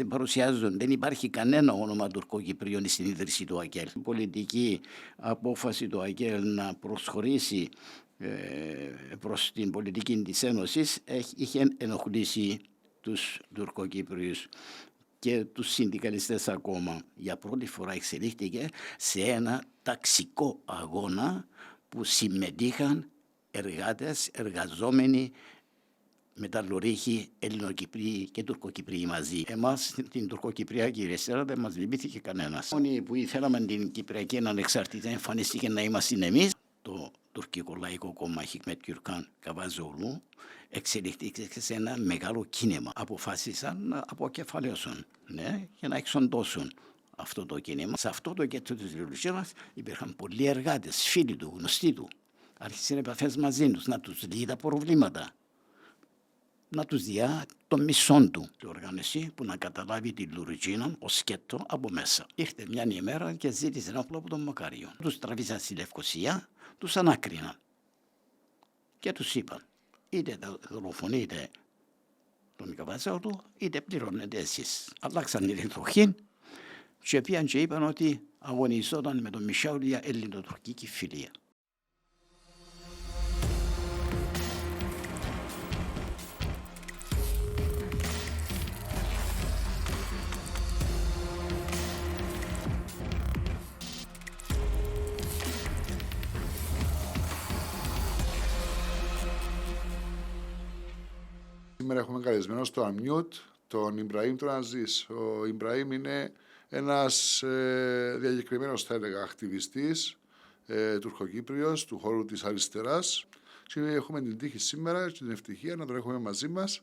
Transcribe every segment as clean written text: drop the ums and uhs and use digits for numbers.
δεν παρουσιάζουν, δεν υπάρχει κανένα όνομα Τουρκοκυπρίων στην ίδρυση του ΑΚΕΛ. Η πολιτική απόφαση του ΑΚΕΛ να προσχωρήσει προς την πολιτική της Ένωσης είχε ενοχλήσει τους Τουρκοκύπριους και τους συνδικαλιστές ακόμα. Για πρώτη φορά εξελίχθηκε σε ένα ταξικό αγώνα που συμμετείχαν εργάτες, εργαζόμενοι, μεταλλουρήχοι, Ελληνοκυπρίοι και Τουρκοκυπρίοι μαζί. Εμάς την Τουρκοκυπριακή αριστερά δεν μας λυπήθηκε κανένας. Μόνοι που ήθελαμε την Κυπριακή ανεξαρτησία εμφανίστηκε να είμαστε εμείς. Το Τουρκικό Λαϊκό Κόμμα Χικμέτ Γιουρκάν Καβαζόγλου εξελιχθήκε σε ένα μεγάλο κίνημα. Αποφάσισαν να αποκεφαλαιώσουν και να εξοντώσουν αυτό το κίνημα. Σε αυτό το κέντρο της Λιβουργίας υπήρχαν πολλοί εργάτες, φίλοι του, γνωστοί του. Άρχισαν επαφές μαζί τους, να τους δει τα προβλήματα, να τους δει το μισόν του. Η οργάνωση που να καταλάβει τη Λιβουργία ως σκέτο από μέσα. Ήρθε μια ημέρα και ζήτησε ένα όπλο από τον Μακάριο. Τους τραβήσαν στη Λευκοσία, τους ανάκριναν και τους είπαν είτε δολοφονείτε τον Καβαζόγλου είτε πληρώνετε εσείς. Αλλάξαν η ρητοχή και πήγαν και είπαν ότι αγωνιζόταν με τον Μισάουλ για ελληνοτουρκική φιλία. Σήμερα έχουμε καλεσμένο στο Unmute τον Ιμπραήμ τον Αζής. Ο Ιμπραήμ είναι ένας διακεκριμένος, θα έλεγα, ακτιβιστής τουρκοκύπριος του χώρου της αριστεράς και έχουμε την τύχη σήμερα και την ευτυχία να τον έχουμε μαζί μας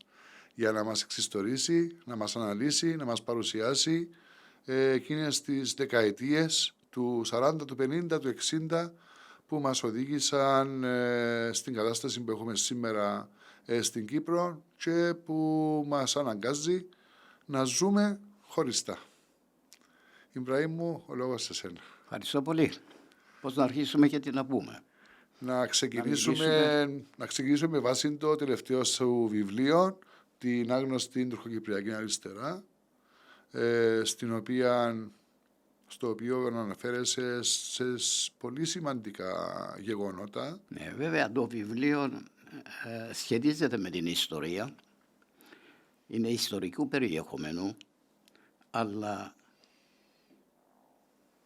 για να μας εξιστορήσει, να μας αναλύσει, να μας παρουσιάσει εκείνες τις δεκαετίες του 40, του 50, του 60 που μας οδήγησαν στην κατάσταση που έχουμε σήμερα στην Κύπρο και που μας αναγκάζει να ζούμε χωριστά. Ιμπραήμ μου, ο λόγος σε σένα. Ευχαριστώ πολύ. Πώς να αρχίσουμε και τι να πούμε. Να ξεκινήσουμε με βάση το τελευταίο σου βιβλίο, την άγνωστη τουρκοκυπριακή αριστερά, στο οποίο αναφέρεσαι σε πολύ σημαντικά γεγονότα. Ναι, βέβαια το βιβλίο σχετίζεται με την ιστορία, είναι ιστορικού περιεχομένου, αλλά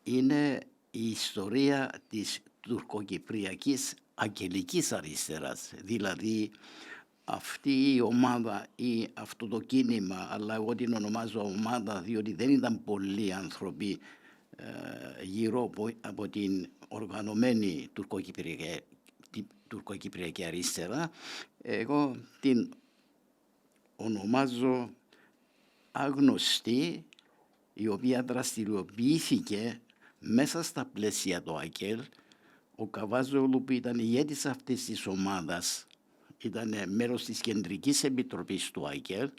είναι η ιστορία της τουρκοκυπριακής αγγελικής αριστεράς, δηλαδή αυτή η ομάδα ή αυτό το κίνημα, αλλά εγώ την ονομάζω ομάδα διότι δεν ήταν πολλοί άνθρωποι γύρω από την οργανωμένη τουρκοκυπριακή αριστερά, εγώ την ονομάζω άγνωστη, η οποία δραστηριοποιήθηκε μέσα στα πλαίσια του ΑΚΕΛ. Ο Καβάζογλου που ήταν ηγέτης αυτής της ομάδας ήταν μέρος της Κεντρικής Επιτροπής του ΑΚΕΛ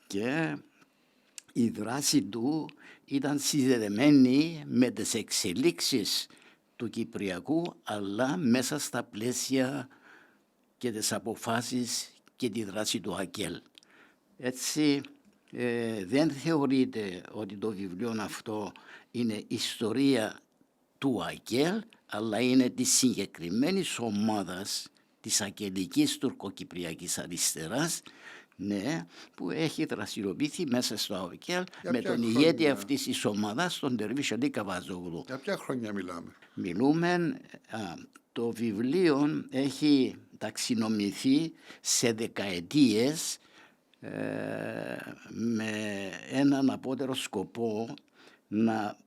και η δράση του ήταν συνδεδεμένη με τις εξελίξεις του Κυπριακού, αλλά μέσα στα πλαίσια και τις αποφάσεις και τη δράση του ΑΚΕΛ. Έτσι δεν θεωρείται ότι το βιβλίο αυτό είναι ιστορία του ΑΚΕΛ, αλλά είναι της συγκεκριμένης ομάδας της αγγελικής τουρκοκυπριακής αριστεράς, ναι, που έχει δραστηριοποιηθεί μέσα στο ΑΚΕΛ με τον ηγέτη αυτής της ομάδας, τον Ντερβίς Αλή Καβαζόγλου. Για ποια χρόνια μιλάμε? Μιλούμε, το βιβλίο έχει ταξινομηθεί σε δεκαετίες με έναν απότερο σκοπό να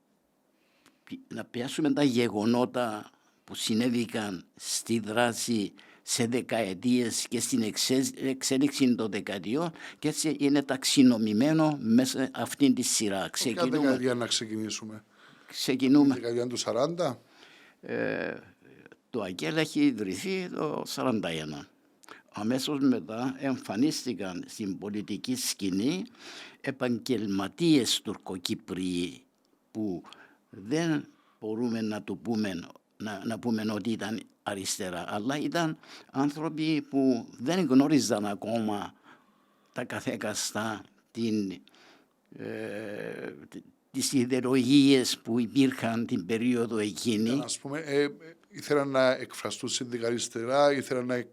πιάσουμε τα γεγονότα που συνέβηκαν στη δράση σε δεκαετίες και στην εξέλιξη των δεκαετιών, και έτσι είναι ταξινομημένο μέσα αυτήν τη σειρά. Ποια δεκαετία να ξεκινήσουμε? Ξεκινούμε. Δεκαετία του 40. Το ΑΚΕΛ έχει ιδρυθεί το 1941. Αμέσως μετά εμφανίστηκαν στην πολιτική σκηνή επαγγελματίες Τουρκοκύπριοι που δεν μπορούμε να πούμε ότι ήταν αριστερά, αλλά ήταν άνθρωποι που δεν γνώριζαν ακόμα τα καθέκαστα την τις ιδεολογίες που υπήρχαν την περίοδο εκείνη. Ας πούμε, ήθελαν να εκφραστούν συνδικαλιστικά, ήθελαν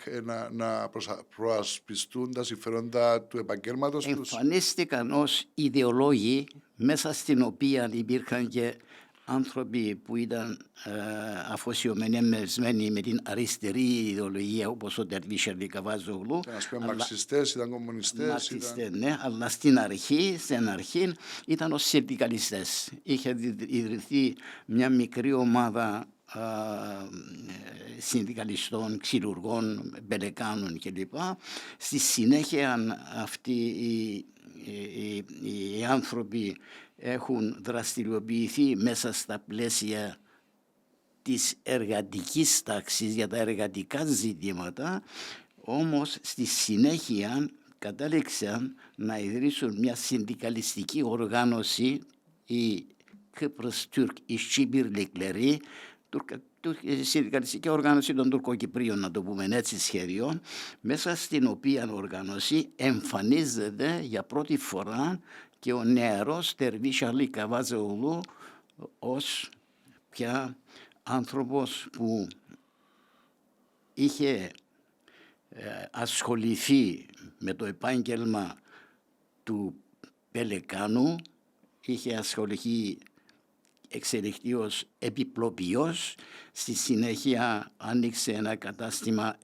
να προασπιστούν τα συμφέροντα του επαγγέλματος τους. Εμφανίστηκαν ως ιδεολόγοι, μέσα στην οποία υπήρχαν και άνθρωποι που ήταν αφοσιωμένοι με την αριστερή ιδεολογία, όπως ο Τερβίσερ Καβάζογλου. Ας πούμε, μαρξιστές, ήταν κομμουνιστές. Ναι, αλλά στην αρχή ήταν ως συνδικαλιστές. Είχε ιδρυθεί μια μικρή ομάδα συνδικαλιστών, ξυλουργών, μπελεκάνων κλπ. Στη συνέχεια αυτοί οι άνθρωποι έχουν δραστηριοποιηθεί μέσα στα πλαίσια της εργατικής τάξης για τα εργατικά ζητήματα, όμως στη συνέχεια κατάληξαν να ιδρύσουν μια συνδικαλιστική οργάνωση, η Κύπρος Τουρκ, η Σιμπιρλικλερή, η συνδικαλιστική οργάνωση των Τουρκοκυπρίων, να το πούμε έτσι, σχέδιο, μέσα στην οποία οργάνωση εμφανίζεται για πρώτη φορά και ο νεαρός Τερβίς Αλή Καβάζογλου ως πια άνθρωπος που είχε ασχοληθεί με το επάγγελμα του πελεκάνου, είχε ασχοληθεί, εξελιχθεί ως επιπλοποιός, στη συνέχεια άνοιξε ένα κατάστημα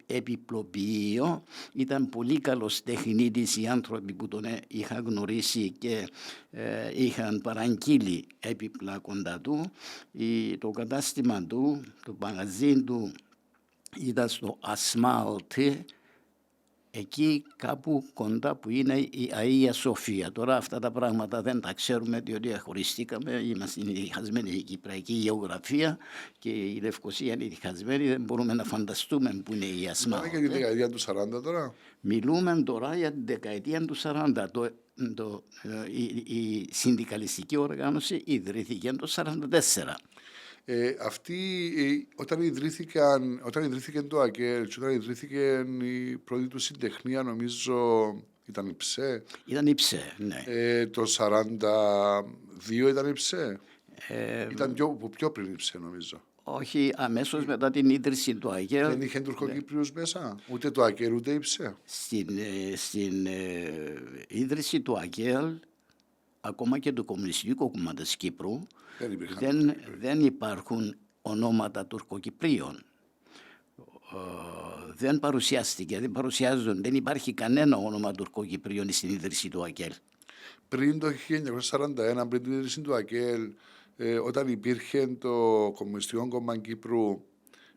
επιπλοποιείο. Ήταν πολύ καλός τεχνίτης οι άνθρωποι που τον είχαν γνωρίσει και είχαν παραγγείλει έπιπλα κοντά του. Το κατάστημα του, το μαγαζίν του ήταν στο Ασμάλτη, εκεί κάπου κοντά που είναι η Αγία Σοφία. Τώρα αυτά τα πράγματα δεν τα ξέρουμε, διότι χωριστήκαμε, είμαστε διχασμένοι η κυπριακή γεωγραφία και η Λευκοσία είναι διχασμένη, δεν μπορούμε να φανταστούμε που είναι η Ασμάλτη. Μιλάμε για τη δεκαετία του 40 τώρα. Μιλούμε τώρα για τη δεκαετία του 40. Η συνδικαλιστική οργάνωση ιδρύθηκε το 1944. Αυτοί όταν ιδρύθηκε το ΑΚΕΛ και όταν ιδρύθηκε η πρώτη του συντεχνία, νομίζω ήταν η ΨΕ. Ήταν η ΨΕ, ναι. Το 1942 ήταν η ΨΕ. Ήταν πιο πριν η ΨΕ, νομίζω. Όχι, αμέσως μετά την ίδρυση του ΑΚΕΛ. Δεν είχε Τουρκοκύπριους μέσα, ούτε το ΑΚΕΛ ούτε η ΨΕ. Στην ίδρυση του ΑΚΕΛ, ακόμα και του Κομμουνιστικού Κόμματος της Κύπρου, δεν υπάρχουν ονόματα Τουρκοκυπρίων. Δεν παρουσιάστηκε, δεν υπάρχει κανένα όνομα Τουρκοκυπρίων στην ίδρυση του ΑΚΕΛ. Πριν το 1941, πριν την ίδρυση του ΑΚΕΛ, όταν υπήρχε το Κομμουνιστικό Κόμμα Κύπρου,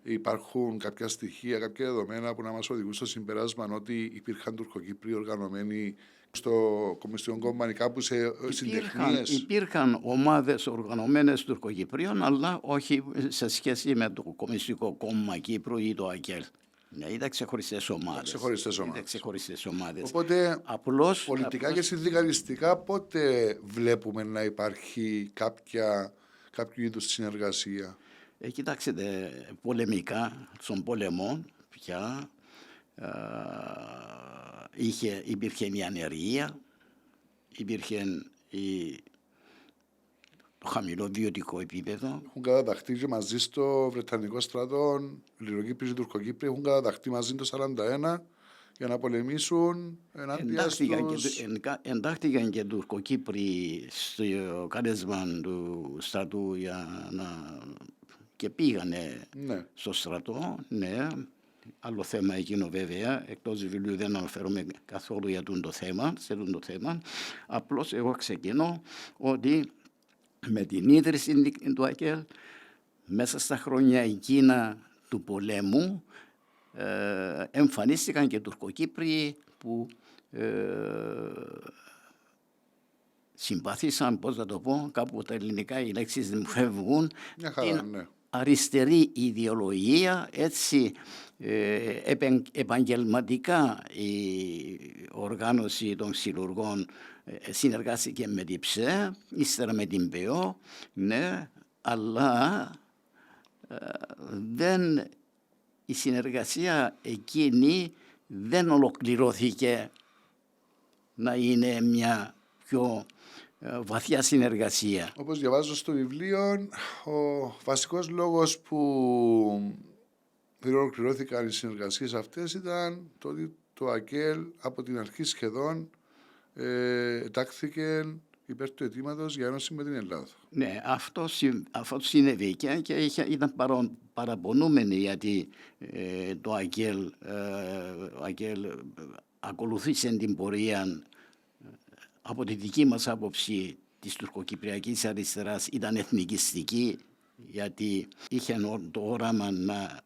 υπάρχουν κάποια στοιχεία, κάποια δεδομένα που να μας οδηγούν στο συμπεράσμα ότι υπήρχαν Τουρκοκύπριοι οργανωμένοι στο Κομμουνιστικό Κόμμα, κάπου σε συντεχνίες. Υπήρχαν ομάδες οργανωμένες Τουρκοκυπρίων, αλλά όχι σε σχέση με το Κομμουνιστικό Κόμμα Κύπρου ή το ΑΚΕΛ. Ναι, ήταν ξεχωριστές ομάδες. Οπότε, πολιτικά και συνδικαλιστικά, πότε βλέπουμε να υπάρχει κάποιο είδους συνεργασία? Κοιτάξτε, πολεμικά, στον πόλεμο πια υπήρχε η ανεργία, υπήρχε το χαμηλό βιωτικό επίπεδο. Έχουν καταταχθεί και μαζί στο Βρετανικό στρατό, Λιροκύπριοι και Τουρκοκύπριοι έχουν καταταχθεί μαζί το 1941 για να πολεμήσουν ενάντια στους... Εντάχθηκαν και Τουρκοκύπριοι στο κάλεσμα του στρατού και πήγανε στο στρατό, ναι. Άλλο θέμα εκείνο βέβαια, εκτός βιβλίου δεν αναφέρομαι καθόλου για σε το θέμα. Απλώς εγώ ξεκινώ ότι με την ίδρυση του ΑΚΕΛ, μέσα στα χρόνια εκείνα του πολέμου, εμφανίστηκαν και Τουρκοκύπριοι που συμπαθήσαν, πώς να το πω, κάπου τα ελληνικά οι λέξεις δεν μου φεύγουν, αριστερή ιδεολογία, έτσι επαγγελματικά η οργάνωση των ξυλουργών συνεργάστηκε με την ΨΕ, ύστερα με την ΠΕΟ, ναι, αλλά η συνεργασία εκείνη δεν ολοκληρώθηκε να είναι μια πιο βαθιά συνεργασία. Όπως διαβάζω στο βιβλίο, ο βασικός λόγος που δεν ολοκληρώθηκαν οι συνεργασίες αυτές ήταν το ότι το ΑΚΕΛ από την αρχή σχεδόν τάχθηκε υπέρ του αιτήματος για ένωση με την Ελλάδα. Ναι, αυτό συνέβη και ήταν παραπονούμενοι γιατί το ΑΚΕΛ ακολουθήσε την πορεία από τη δική μας άποψη της τουρκοκυπριακής αριστεράς, ήταν εθνικιστική γιατί είχε το όραμα να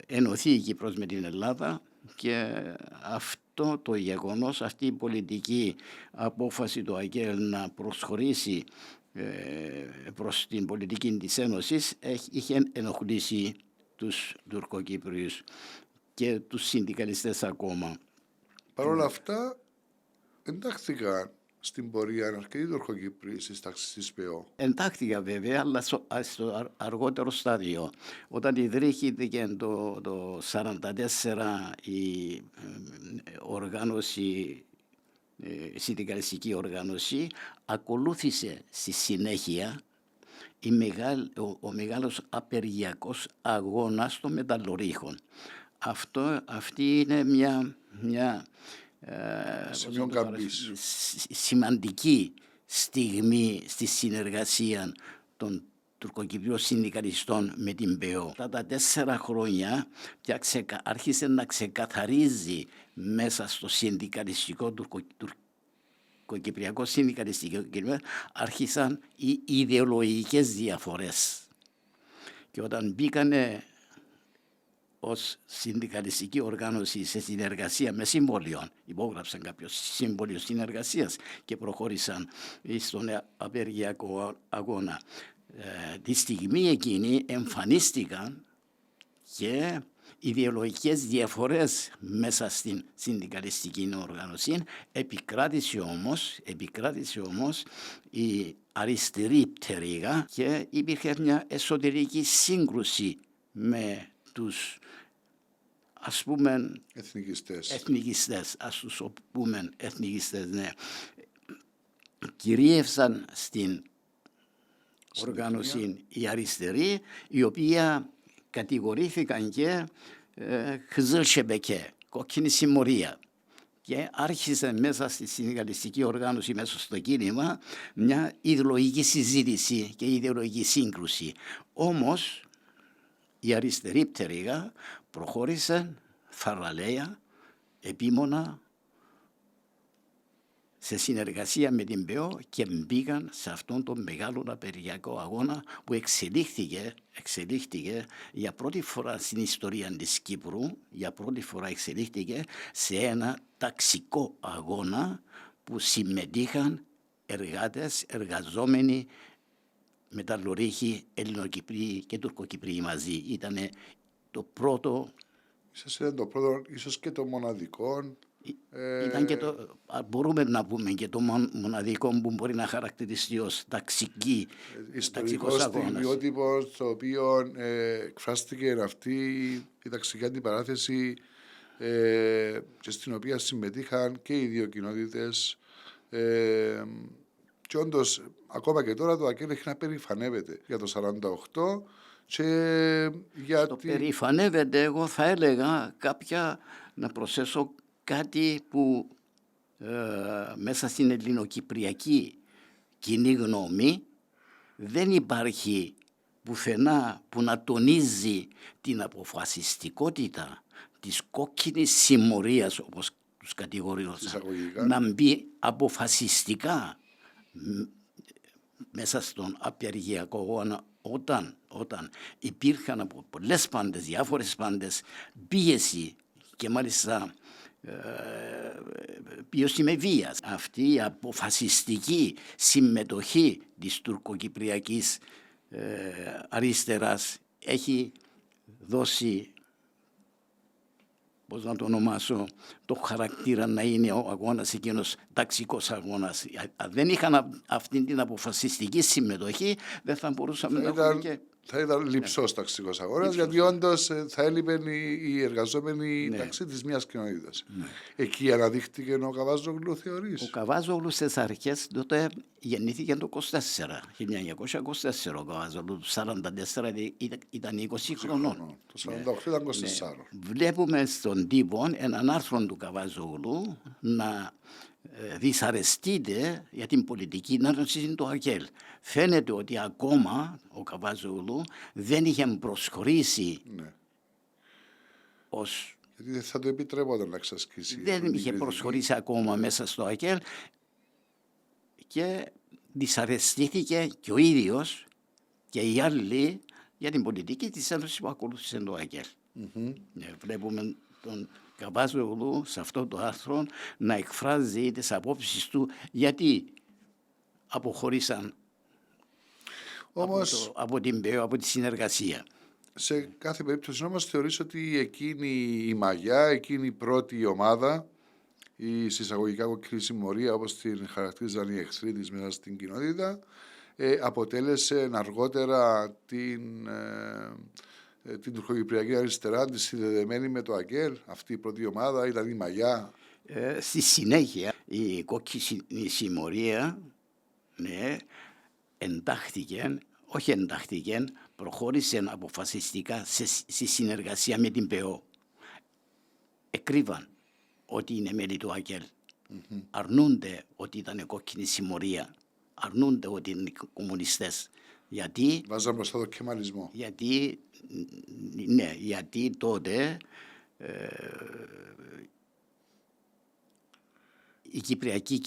ενωθεί η Κύπρος με την Ελλάδα και αυτό το γεγονός, αυτή η πολιτική απόφαση του ΑΚΕΛ να προσχωρήσει προς την πολιτική της Ένωσης είχε ενοχλήσει τους Τουρκοκύπριους και τους συνδικαλιστές ακόμα. Παρ' όλα αυτά εντάχθηκαν στην πορεία αρκετοί Τουρκοκύπριοι στις τάξεις της ΠΕΟ. Εντάχθηκα βέβαια, αλλά στο αργότερο στάδιο. Όταν ιδρύθηκε το 1944 η οργάνωση, συνδικαλιστική οργάνωση, ακολούθησε στη συνέχεια ο μεγάλος απεργιακός αγώνας των μεταλλορύχων. Αυτή είναι μια σημαντική στιγμή στη συνεργασία των τουρκοκυπρίων συνδικαλιστών με την ΠΕΟ. Αυτά τα 4 χρόνια άρχισε να ξεκαθαρίζει μέσα στο συνδικαλιστικό τουρκοκυπριακό συνδικαλιστικό κίνημα, άρχισαν οι ιδεολογικές διαφορές. Και όταν μπήκανε ως συνδικαλιστική οργάνωση σε συνεργασία με συμβόλαιων, υπόγραψαν κάποιο συμβόλαιο συνεργασίας και προχώρησαν στον απεργιακό αγώνα. Τη στιγμή εκείνη εμφανίστηκαν και ιδεολογικές διαφορές μέσα στην συνδικαλιστική οργάνωση. Επικράτησε όμως η αριστερή πτέρυγα και υπήρχε μια εσωτερική σύγκρουση με τους ας πούμε εθνικιστές, ναι. Κυρίευσαν στην οργάνωση οι αριστεροί, οι οποίοι κατηγορήθηκαν και Χζıl Şebeke, κόκκινη συμμορία. Και άρχισε μέσα στη συνδικαλιστική οργάνωση, μέσα στο κίνημα, μια ιδεολογική συζήτηση και ιδεολογική σύγκρουση. Όμως η αριστερή πτέρυγα προχώρησε θαραλέα, επίμονα, σε συνεργασία με την ΠΕΟ και μπήκαν σε αυτόν τον μεγάλο απεργιακό αγώνα που εξελίχθηκε για πρώτη φορά στην ιστορία της Κύπρου, εξελίχθηκε σε ένα ταξικό αγώνα που συμμετείχαν εργάτες, εργαζόμενοι, μεταλλορύχοι, Ελληνοκυπροί και Τουρκοκυπροί μαζί. Ήταν το πρώτο. Ήταν το πρώτο, ίσως και το μοναδικό. Ήταν και μπορούμε να πούμε και το μοναδικό που μπορεί να χαρακτηριστεί ως ταξικός αγώνας. Στιγμιότυπο στο οποίο εκφράστηκε αυτή η ταξική αντιπαράθεση και στην οποία συμμετείχαν και οι δύο κοινότητες. Και όντως, ακόμα και τώρα το ΑΚΕΛ έχει να περηφανεύεται για το 1948 και το περηφανεύεται, εγώ θα έλεγα να προσθέσω κάτι που μέσα στην ελληνοκυπριακή κοινή γνώμη δεν υπάρχει πουθενά που να τονίζει την αποφασιστικότητα της κόκκινης συμμορίας, όπως τους κατηγορούσαν, να μπει αποφασιστικά μέσα στον απεργιακό αγώνα όταν υπήρχαν από πολλές πάντες, διάφορες πάντες, πίεση και μάλιστα πίεση με βίας. Αυτή η αποφασιστική συμμετοχή της τουρκοκυπριακής αριστεράς έχει δώσει, πώς να το ονομάσω, το χαρακτήρα να είναι ο αγώνας εκείνος ταξικός αγώνας. Αν δεν είχαν αυτή την αποφασιστική συμμετοχή, δεν θα μπορούσαμε να έχουμε Θα ήταν λειψός ταξικός αγώνας, γιατί όντως θα έλειπαν οι εργαζόμενοι ταξί της μιας κοινότητας. Εκεί αναδείχτηκε ο Καβάζογλου, θεωρείς? Ο Καβάζογλου στις αρχές τότε γεννήθηκε το 1924 ο Καβάζογλου, το 1944 ήταν 20 χρονών. Το 1948 ήταν 24. Βλέπουμε στον τύπο έναν άρθρο του Καβάζογλου να δυσαρεστείται για την πολιτική ένωση του ΑΚΕΛ. Φαίνεται ότι ακόμα ο Καβάζογλου δεν είχε προσχωρήσει ως... Γιατί δεν θα το επιτρέπονταν να εξασκήσει. Δεν είχε προσχωρήσει ακόμα μέσα στο ΑΚΕΛ και δυσαρεστήθηκε και ο ίδιος και οι άλλοι για την πολιτική της ένωσης που ακολούθησε το ΑΚΕΛ. Βλέπουμε τον Καβάζογλου σε αυτό το άρθρο να εκφράζει τις απόψεις του γιατί αποχωρήσαν όμως, από την ΠΕΟ, από τη συνεργασία. Σε κάθε περίπτωση όμως θεωρείς ότι εκείνη η μαγιά, εκείνη η πρώτη ομάδα, η συσσαγωγικά κόκκινη συμμορία όπως την χαρακτήριζαν οι εχθροί της μέσα στην κοινότητα, αποτέλεσε αργότερα την τουρκοκυπριακή αριστερά τη συνδεδεμένη με το ΑΚΕΛ. Αυτή η πρώτη ομάδα ήταν η μαγιά. Στη συνέχεια η κόκκινη συμμορία προχώρησε αποφασιστικά στη συνεργασία με την ΠΕΟ. Εκρύβαν ότι είναι μέλη του ΑΚΕΛ. Αρνούνται ότι ήταν κόκκινη συμμορία. Αρνούνται ότι είναι κομμουνιστές. Γιατί... Βάζαν μπροστά το κεμαλισμό. Γιατί τότε η κυπριακή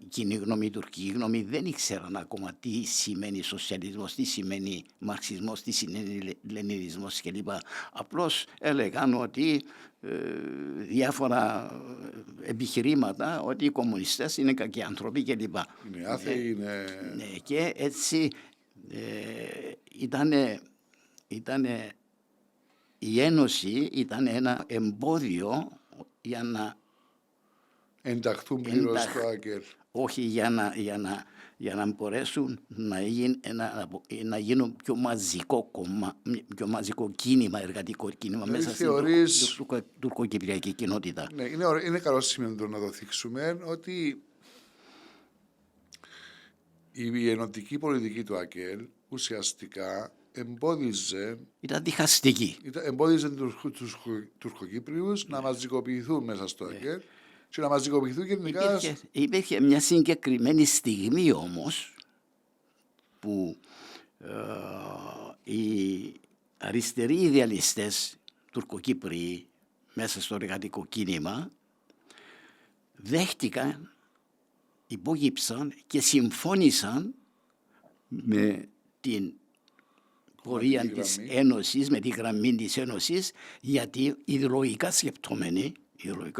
κοινή γνώμη, η τουρκική γνώμη δεν ήξεραν ακόμα τι σημαίνει σοσιαλισμός, τι σημαίνει μαρξισμός, τι σημαίνει λενινισμός κλπ. Απλώς έλεγαν ότι διάφορα επιχειρήματα, ότι οι κομμουνιστές είναι κακοί άνθρωποι κλπ. Είναι άθεοι, είναι... Και έτσι η Ένωση ήταν ένα εμπόδιο για να ενταχθούν πλήρως στο ΑΚΕΛ. Όχι για να μπορέσουν να γίνουν πιο μαζικό κίνημα, εργατικό κίνημα μέσα στην τουρκοκυπριακή κοινότητα. Ναι, είναι καλό σημείο να το θίξουμε ότι η ενωτική πολιτική του ΑΚΕΛ ουσιαστικά εμπόδιζε... Ήταν διχαστική. Εμπόδιζε τους Τουρκοκύπριους να μαζικοποιηθούν μέσα στο ΑΚΕΛ και να μαζικοποιηθούν γενικά... Υπήρχε μια συγκεκριμένη στιγμή όμως που οι αριστεροί ιδεαλιστές Τουρκοκύπριοι μέσα στο εργατικό κίνημα δέχτηκαν, υπόγυψαν και συμφώνησαν με την πορεία της Ένωσης, με τη γραμμή της Ένωσης, γιατί ιδεολογικά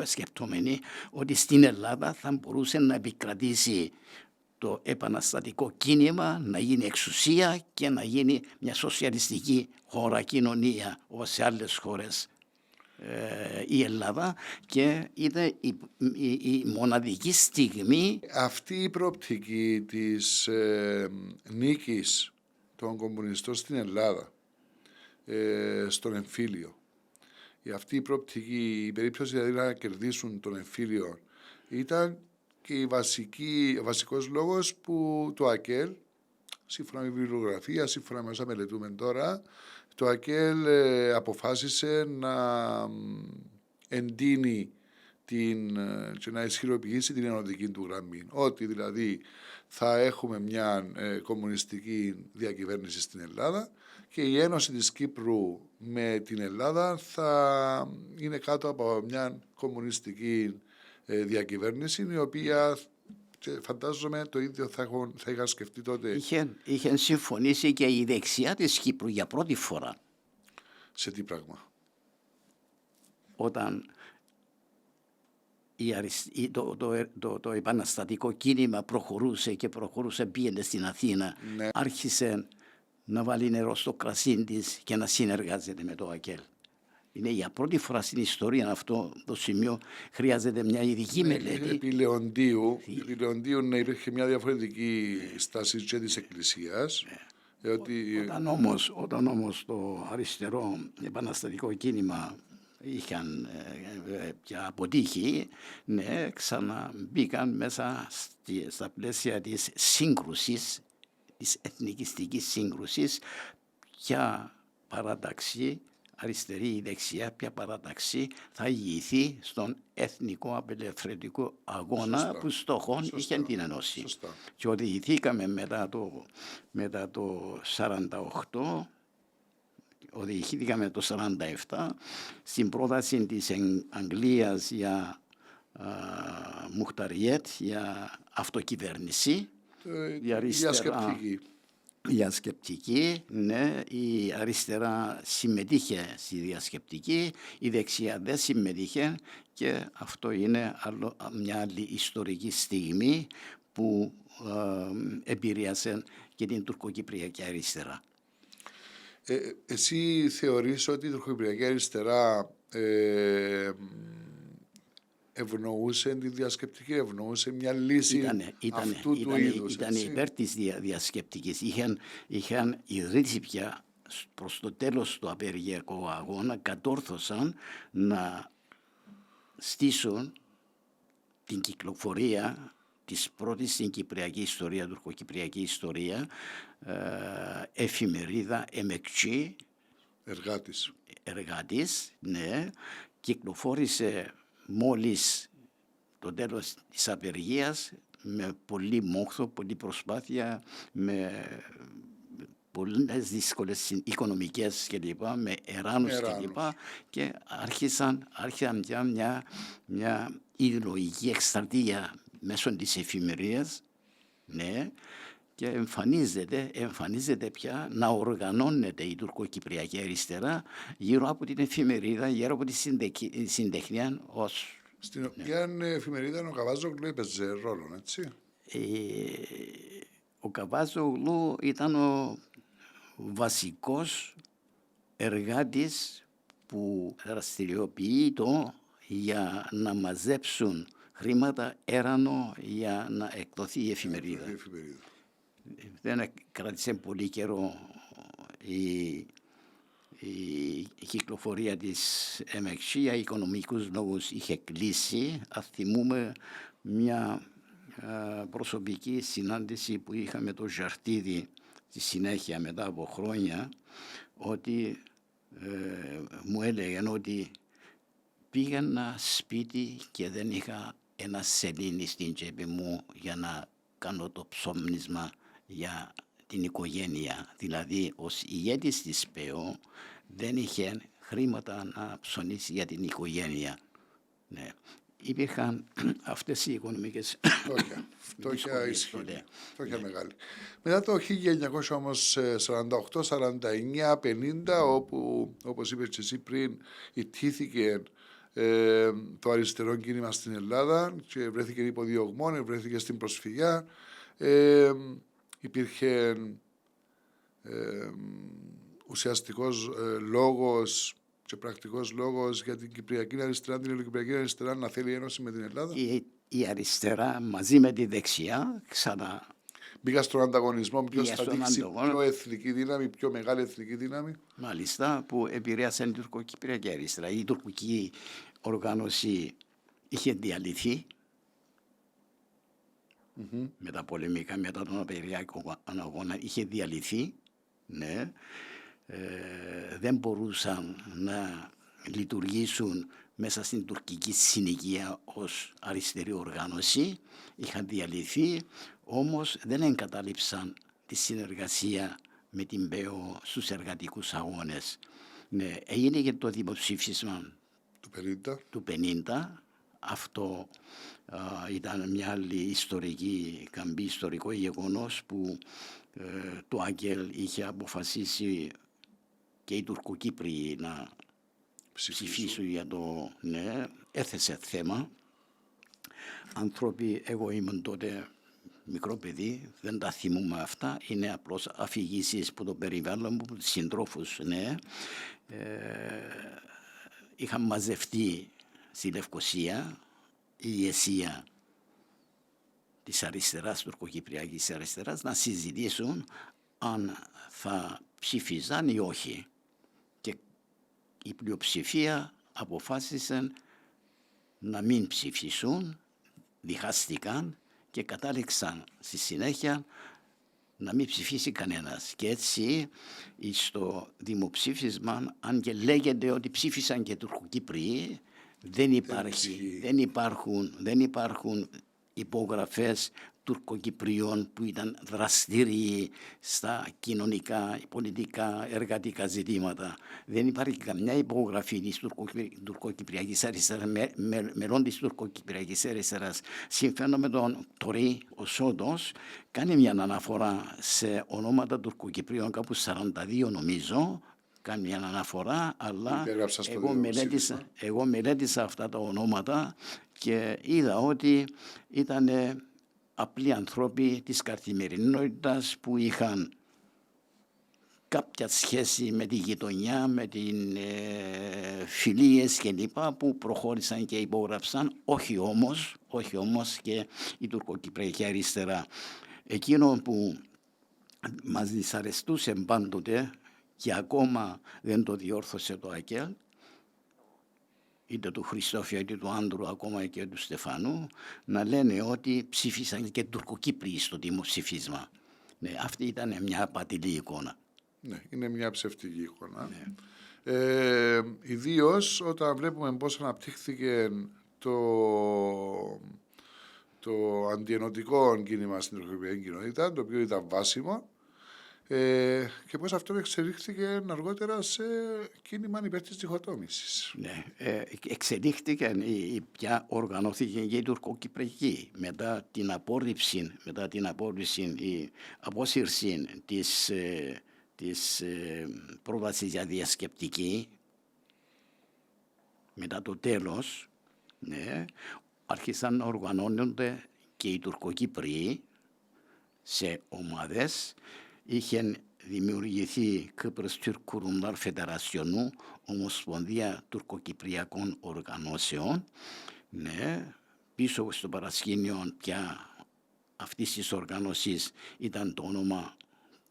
σκεπτόμενοι ότι στην Ελλάδα θα μπορούσε να επικρατήσει το επαναστατικό κίνημα, να γίνει εξουσία και να γίνει μια σοσιαλιστική χώρα, κοινωνία όπως σε άλλες χώρες η Ελλάδα, και ήταν η μοναδική στιγμή. Αυτή η προοπτική της νίκης των κομμουνιστών στην Ελλάδα στον εμφύλιο, αυτή η προοπτική, η περίπτωση δηλαδή να κερδίσουν τον εμφύλιο, ήταν και ο βασικός λόγος που το ΑΚΕΛ, σύμφωνα με βιβλιογραφία, σύμφωνα με όσα μελετούμε τώρα, το ΑΚΕΛ αποφάσισε να εντείνει και να ισχυροποιήσει την ενωτική του γραμμή. Ότι δηλαδή θα έχουμε μια κομμουνιστική διακυβέρνηση στην Ελλάδα και η Ένωση της Κύπρου με την Ελλάδα θα είναι κάτω από μια κομμουνιστική διακυβέρνηση, η οποία φαντάζομαι το ίδιο θα είχαν σκεφτεί τότε. Είχε συμφωνήσει και η δεξιά της Κύπρου για πρώτη φορά. Σε τι πράγμα? Όταν το επαναστατικό κίνημα προχωρούσε, πήγαινε στην Αθήνα, ναι. Άρχισε να βάλει νερό στο κρασί της και να συνεργάζεται με το ΑΚΕΛ. Είναι για πρώτη φορά στην ιστορία αυτό το σημείο. Χρειάζεται μια ειδική μελέτη. Επί Λεοντίου να υπήρχε μια διαφορετική στάση και της Εκκλησίας. Όταν όμως το αριστερό επαναστατικό κίνημα είχαν πια αποτύχει, ναι, ξαναμπήκαν μέσα στα πλαίσια της σύγκρουσης, της εθνικιστικής σύγκρουσης, ποια παράταξη, αριστερή ή δεξιά, ποια παράταξη θα ηγηθεί στον εθνικό απελευθερωτικό αγώνα που στόχον είχε την ενώση. Και οδηγηθήκαμε μετά το 48, οδηγηθήκαμε το 47 στην πρόταση της Αγγλίας για Μουχταριέτ, για αυτοκυβέρνηση, διασκεπτική, ναι, η αριστερά συμμετείχε στη διασκεπτική, η δεξιά δεν συμμετείχε, και αυτό είναι μια άλλη ιστορική στιγμή που επηρέασε και την τουρκοκυπριακή αριστερά. Εσύ θεωρείς ότι η τουρκοκυπριακή αριστερά ευνοούσε τη διασκεπτική, ευνοούσε μια λύση αυτού του είδους? Ήταν υπέρ της διασκεπτικής. Είχαν ιδρύσει πια προς το τέλος του απεργιακού αγώνα, κατόρθωσαν να στήσουν την κυκλοφορία της πρώτης στην κυπριακή ιστορία, τουρκοκυπριακή ιστορία, εφημερίδα Εμεκτσί, εργάτης, ναι, κυκλοφόρησε μόλις το τέλος της απεργίας, με πολύ μόχθο, πολλή προσπάθεια, με πολλές δύσκολες οικονομικές κλπ, με εράνους κλπ, και άρχισαν μια ιδεολογική εκστρατεία μέσω της εφημερίας, ναι, και εμφανίζεται πια να οργανώνεται η τουρκοκυπριακή αριστερά γύρω από την εφημερίδα, γύρω από τη συντεχνία ως... Στην οποία εφημερίδα ο Καβάζογλου έπαιζε ρόλο, έτσι? Ο Καβάζογλου ήταν ο βασικός εργάτης που δραστηριοποιείται για να μαζέψουν χρήματα έρανο για να εκδοθεί η εφημερίδα. Δεν κράτησε πολύ καιρό η κυκλοφορία της Εμεκτσί, για οικονομικούς λόγους είχε κλείσει. Θυμούμε μια προσωπική συνάντηση που είχαμε το Ζαρτίδη στη συνέχεια μετά από χρόνια, ότι μου έλεγαν ότι πήγαινα σπίτι και δεν είχα ένα σελήνη στην τσέπη μου για να κάνω το ψώμνισμα για την οικογένεια. Δηλαδή, ως ηγέτης της ΠΕΟ δεν είχε χρήματα να ψωνίσει για την οικογένεια. Ναι. Υπήρχαν αυτές οι οικονομικές φτώχεια ισχυρή, φτώχεια μεγάλη. Μετά το 1948, 49, 50, όπου, όπως είπες και εσύ πριν, ιτήθηκε το αριστερό κίνημα στην Ελλάδα και βρέθηκε υποδιωγμόν, βρέθηκε στην προσφυγιά. Υπήρχε ουσιαστικός λόγος και πρακτικός λόγος για την Κυπριακή αριστερά, την Ελληνοκυπριακή αριστερά να θέλει ένωση με την Ελλάδα. Η αριστερά μαζί με τη δεξιά ξανά μπήκα στον ανταγωνισμό, ποιος θα δείξει πιο εθνική δύναμη, πιο μεγάλη εθνική δύναμη. Μάλιστα, που επηρέασε την τουρκοκυπριακή αριστερά. Η τουρκική οργάνωση είχε διαλυθεί με τα πολεμικά, μετά τον απεργιακό αγώνα, είχε διαλυθεί, ναι. Δεν μπορούσαν να λειτουργήσουν μέσα στην τουρκική συνοικία ως αριστερή οργάνωση, είχαν διαλυθεί, όμως δεν εγκατάλειψαν τη συνεργασία με την ΠΕΟ στους εργατικούς αγώνες. Ναι, έγινε και το δημοψήφισμα του 50. Αυτό ήταν μια άλλη ιστορική καμπή, ιστορικό γεγονός που το Άγγελ είχε αποφασίσει και οι Τουρκοκύπριοι να ψηφίσουν για το, ναι, έθεσε θέμα. Άνθρωποι, εγώ ήμουν τότε μικρό παιδί, δεν τα θυμούμαι αυτά, είναι απλώς αφηγήσεις που το περιβάλλον μου, τους συντρόφους, ναι. Είχαν μαζευτεί στη Λευκοσία η ηγεσία της αριστεράς, τουρκοκυπριακής αριστεράς, να συζητήσουν αν θα ψήφιζαν ή όχι. Και η πλειοψηφία αποφάσισαν να μην ψηφίσουν, διχάστηκαν και κατάληξαν στη συνέχεια να μην ψηφίσει κανένας. Και έτσι στο δημοψήφισμα, αν και λέγεται ότι ψήφισαν και Τουρκοκύπριοι, δεν υπάρχουν υπογραφές Τουρκοκυπριών που ήταν δραστήριοι στα κοινωνικά, πολιτικά, εργατικά ζητήματα. Δεν υπάρχει καμιά υπογραφή της τουρκοκυπριακής αριστεράς, μελών της τουρκοκυπριακής αριστεράς. Σύμφωνα με τον Τωρί, ο Σόντος κάνει μια αναφορά σε ονόματα Τουρκοκυπρίων, κάπου 42 νομίζω, κάνει μια αναφορά, αλλά εγώ μελέτησα αυτά τα ονόματα και είδα ότι ήταν απλοί άνθρωποι της καθημερινότητας που είχαν κάποια σχέση με τη γειτονιά, με την φιλίες κλπ. Που προχώρησαν και υπόγραψαν, όχι όμως και η τουρκοκυπριακή αριστερά. Εκείνο που μας δυσαρεστούσε πάντοτε και ακόμα δεν το διόρθωσε το ΑΚΕΛ, είτε του Χριστόφια είτε του Άντρου, ακόμα και του Στεφανού, να λένε ότι ψήφισαν και Τουρκοκύπριοι στο δημοψήφισμα. Ναι, αυτή ήταν μια απατηλή εικόνα. Ναι, είναι μια ψευτική εικόνα. Ναι. Ιδίως όταν βλέπουμε πώς αναπτύχθηκε το αντιενωτικό κίνημα στην τουρκοκυπριακή κοινότητα, το οποίο ήταν βάσιμο, και πώς αυτό εξελίχθηκε αργότερα σε κίνημα υπέρ της διχοτόμησης. Ναι, εξελίχθηκε, πια οργανώθηκε και η τουρκοκυπριακή μετά την απόρριψη, η απόσυρση της πρότασης για διασκεπτική, μετά το τέλος, ναι, άρχισαν να οργανώνονται και οι Τουρκοκύπριοι σε ομάδες. Είχε δημιουργηθεί Κύπρος Τουρκουρumlar Φεδερασιονού, Ομοσπονδία Τουρκοκυπριακών Οργανώσεων. Ναι, πίσω στο παρασκήνιο πια αυτής της οργάνωσης ήταν το όνομα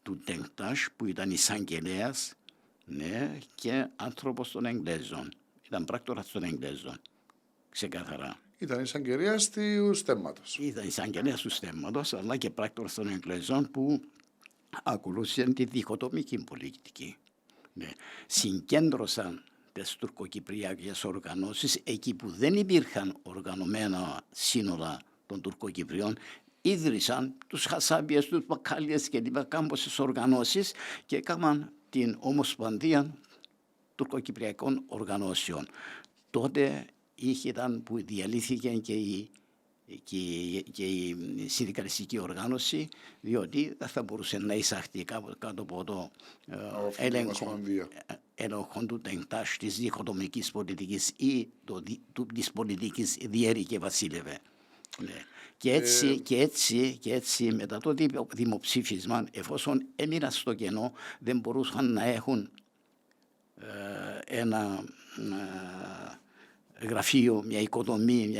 του Τεγκτάς, που ήταν εισαγγελέας, ναι, και άνθρωπος των Εγγλέζων. Ήταν πράκτορας των Εγγλέζων, ξεκάθαρα. Ήταν εισαγγελέας του στέμματος. Ήταν εισαγγελέας του στέμματος, αλλά και πράκτορας των Εγγλέζων που ακολούθησαν τη διχοτομική πολιτική. Ναι. Συγκέντρωσαν τις τουρκοκυπριακές οργανώσεις εκεί που δεν υπήρχαν οργανωμένα σύνολα των Τουρκοκυπριών. Ίδρυσαν τους Χασάπιες, τους Μπακάλιες και λοιπά κάμποσες οργανώσεις και έκαναν την Ομοσπονδία Τουρκοκυπριακών Οργανώσεων. Τότε ήταν που διαλύθηκε και η συνδικαλιστική οργάνωση, διότι δεν θα μπορούσε να εισαχθεί κάτω από το έλεγχο του Τεγκτάς, της διχοτομικής πολιτικής ή της πολιτικής διέρη και βασίλευε. Ναι. Και έτσι μετά το δημοψήφισμα, εφόσον έμειναν στο κενό, δεν μπορούσαν να έχουν ένα γραφείο, μια οικοδομή,